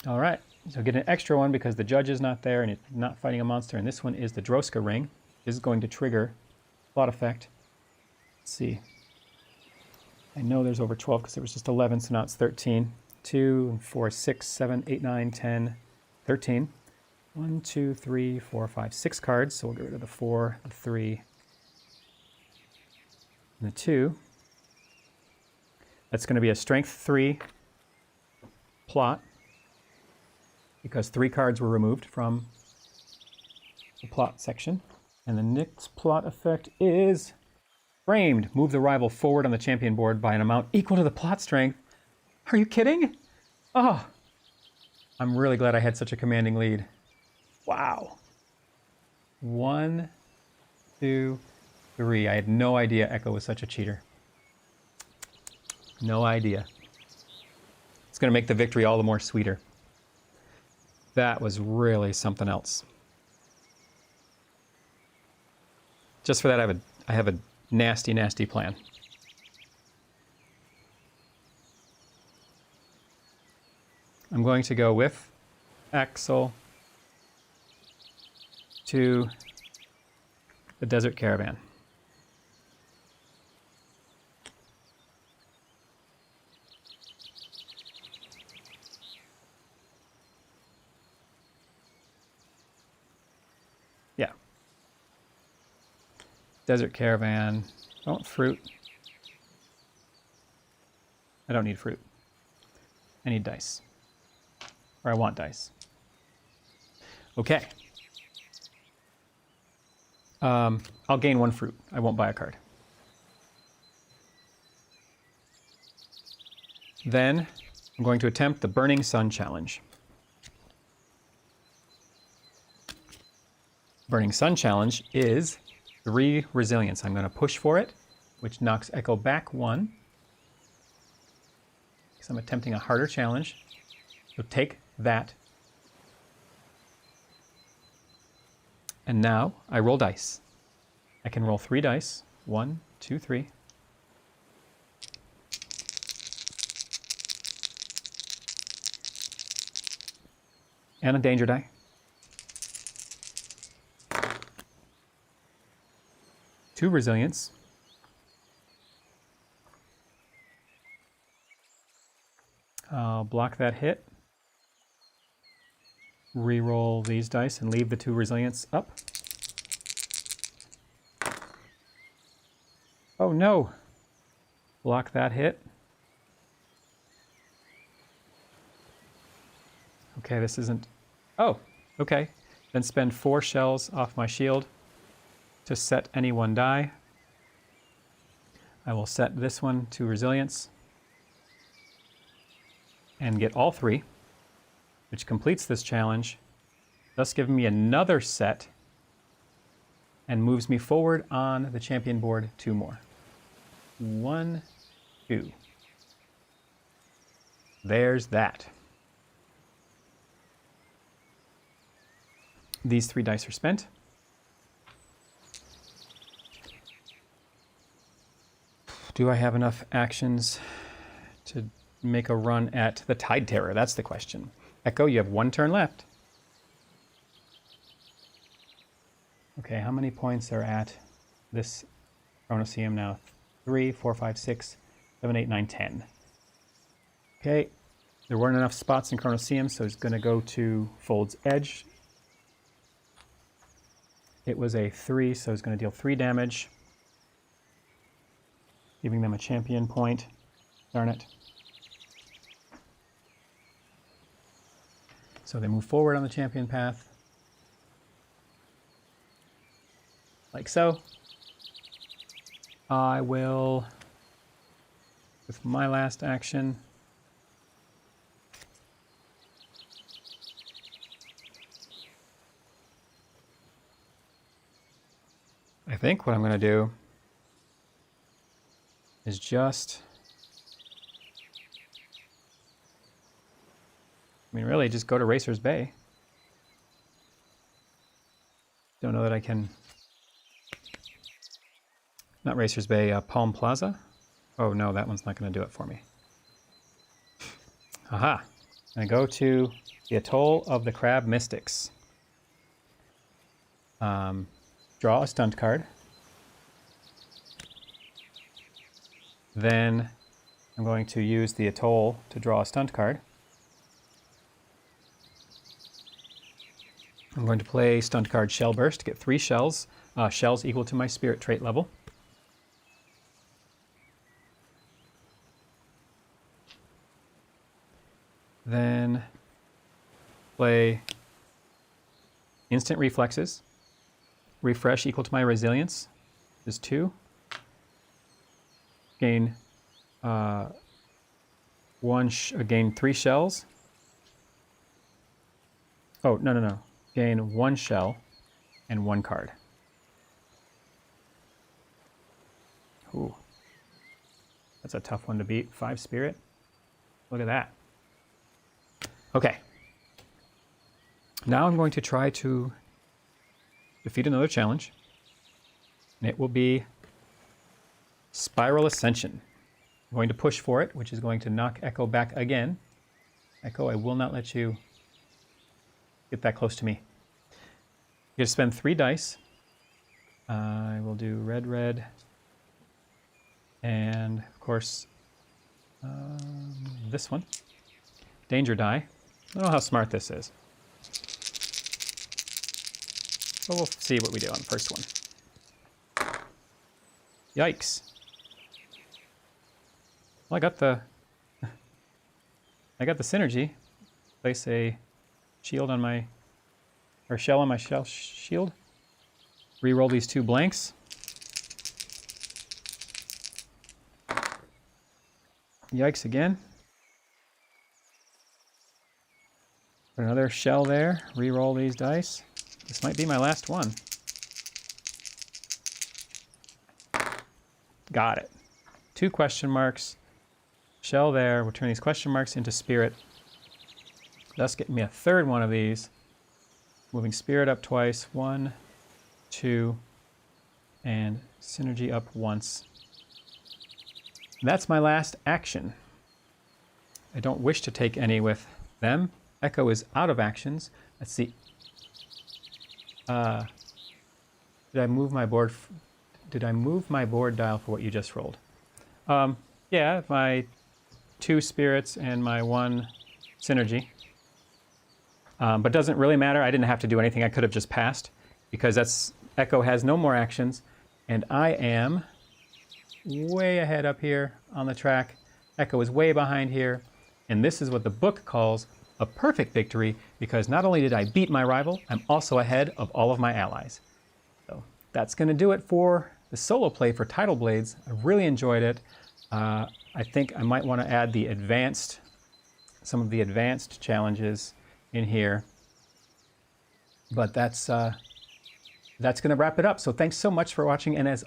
All right, so get an extra one because the judge is not there and it's not fighting a monster. And this one is the Droska ring. This is going to trigger plot effect. Let's see. I know there's over 12 because there was just 11, so now it's 13. 2, 4, 6, 7, 8, 9, 10, 13. 1, 2, 3, 4, 5, 6 cards. So we'll get rid of the 4, the 3, and the 2. That's going to be a strength 3 plot because 3 cards were removed from the plot section. And the next plot effect is framed. Move the rival forward on the champion board by an amount equal to the plot strength. Are you kidding? Oh, I'm really glad I had such a commanding lead. Wow. 1, 2, 3. I had no idea Echo was such a cheater. No idea. It's going to make the victory all the more sweeter. That was really something else. Just for that, I have a nasty, nasty plan. I'm going to go with Axel to the Desert Caravan. Yeah. Desert Caravan. I want fruit. I don't need fruit. I need dice. Or I want dice. Okay. I'll gain 1 fruit. I won't buy a card. Then I'm going to attempt the Burning Sun Challenge. Burning Sun Challenge is 3 resilience. I'm going to push for it, which knocks Echo back 1. Because I'm attempting a harder challenge. So take that. And now I roll dice. I can roll 3 dice. 1, 2, 3. And a danger die. Two resilience. I'll block that hit. Reroll these dice and leave the 2 resilience up. Oh no! Block that hit. Okay, this isn't... Oh, okay. Then spend 4 shells off my shield to set any 1 die. I will set this one to resilience and get all 3, which completes this challenge, thus giving me another set and moves me forward on the champion board 2 more. 1, 2. There's that. These 3 dice are spent. Do I have enough actions to make a run at the Tide Terror? That's the question. Echo, you have 1 turn left. Okay, how many points are at this Chronoseum now? 3, 4, 5, 6, 7, 8, 9, 10. Okay, there weren't enough spots in Chronoseum, so it's going to go to Fold's Edge. It was a 3, so it's going to deal 3 damage, giving them a champion point. Darn it. So they move forward on the champion path. Like so. I will, with my last action, I think what I'm going to do is just mean, really, just go to Racer's Bay. Don't know that I can... Not Racer's Bay, Palm Plaza? Oh no, that one's not going to do it for me. Aha! I'm going to go to the Atoll of the Crab Mystics. Draw a stunt card. Then I'm going to use the Atoll to draw a stunt card. I'm going to play stunt card Shell Burst to get 3 shells. Shells equal to my spirit trait level. Then play instant reflexes. Refresh equal to my resilience is 2. Gain gain 3 shells. Oh, no. Gain 1 shell and 1 card. Ooh. That's a tough one to beat. 5 spirit. Look at that. Okay. Now I'm going to try to defeat another challenge. And it will be Spiral Ascension. I'm going to push for it, which is going to knock Echo back again. Echo, I will not let you get that close to me. You're going to spend 3 dice. I will do red, red, and of course this one. Danger die. I don't know how smart this is. But we'll see what we do on the first one. Yikes. Well, I got the synergy. Place a shield on my, or shell on my shield. Reroll these 2 blanks. Yikes again. Put another shell there. Reroll these dice. This might be my last one. Got it. 2 question marks. Shell there. We'll turn these question marks into spirit. Thus getting me a 3rd one of these. Moving spirit up twice. 1, 2, and synergy up once. That's my last action. I don't wish to take any with them. Echo is out of actions. Let's see. Did I move my board? Did I move my board dial for what you just rolled? Yeah, my 2 spirits and my 1 synergy. But doesn't really matter. I didn't have to do anything. I could have just passed because Echo has no more actions, and I am way ahead up here on the track. Echo is way behind here, and this is what the book calls a perfect victory, because not only did I beat my rival, I'm also ahead of all of my allies. So that's going to do it for the solo play for Tidal Blades. I really enjoyed it. I think I might want to add some of the advanced challenges in here. But that's going to wrap it up. So thanks so much for watching, and as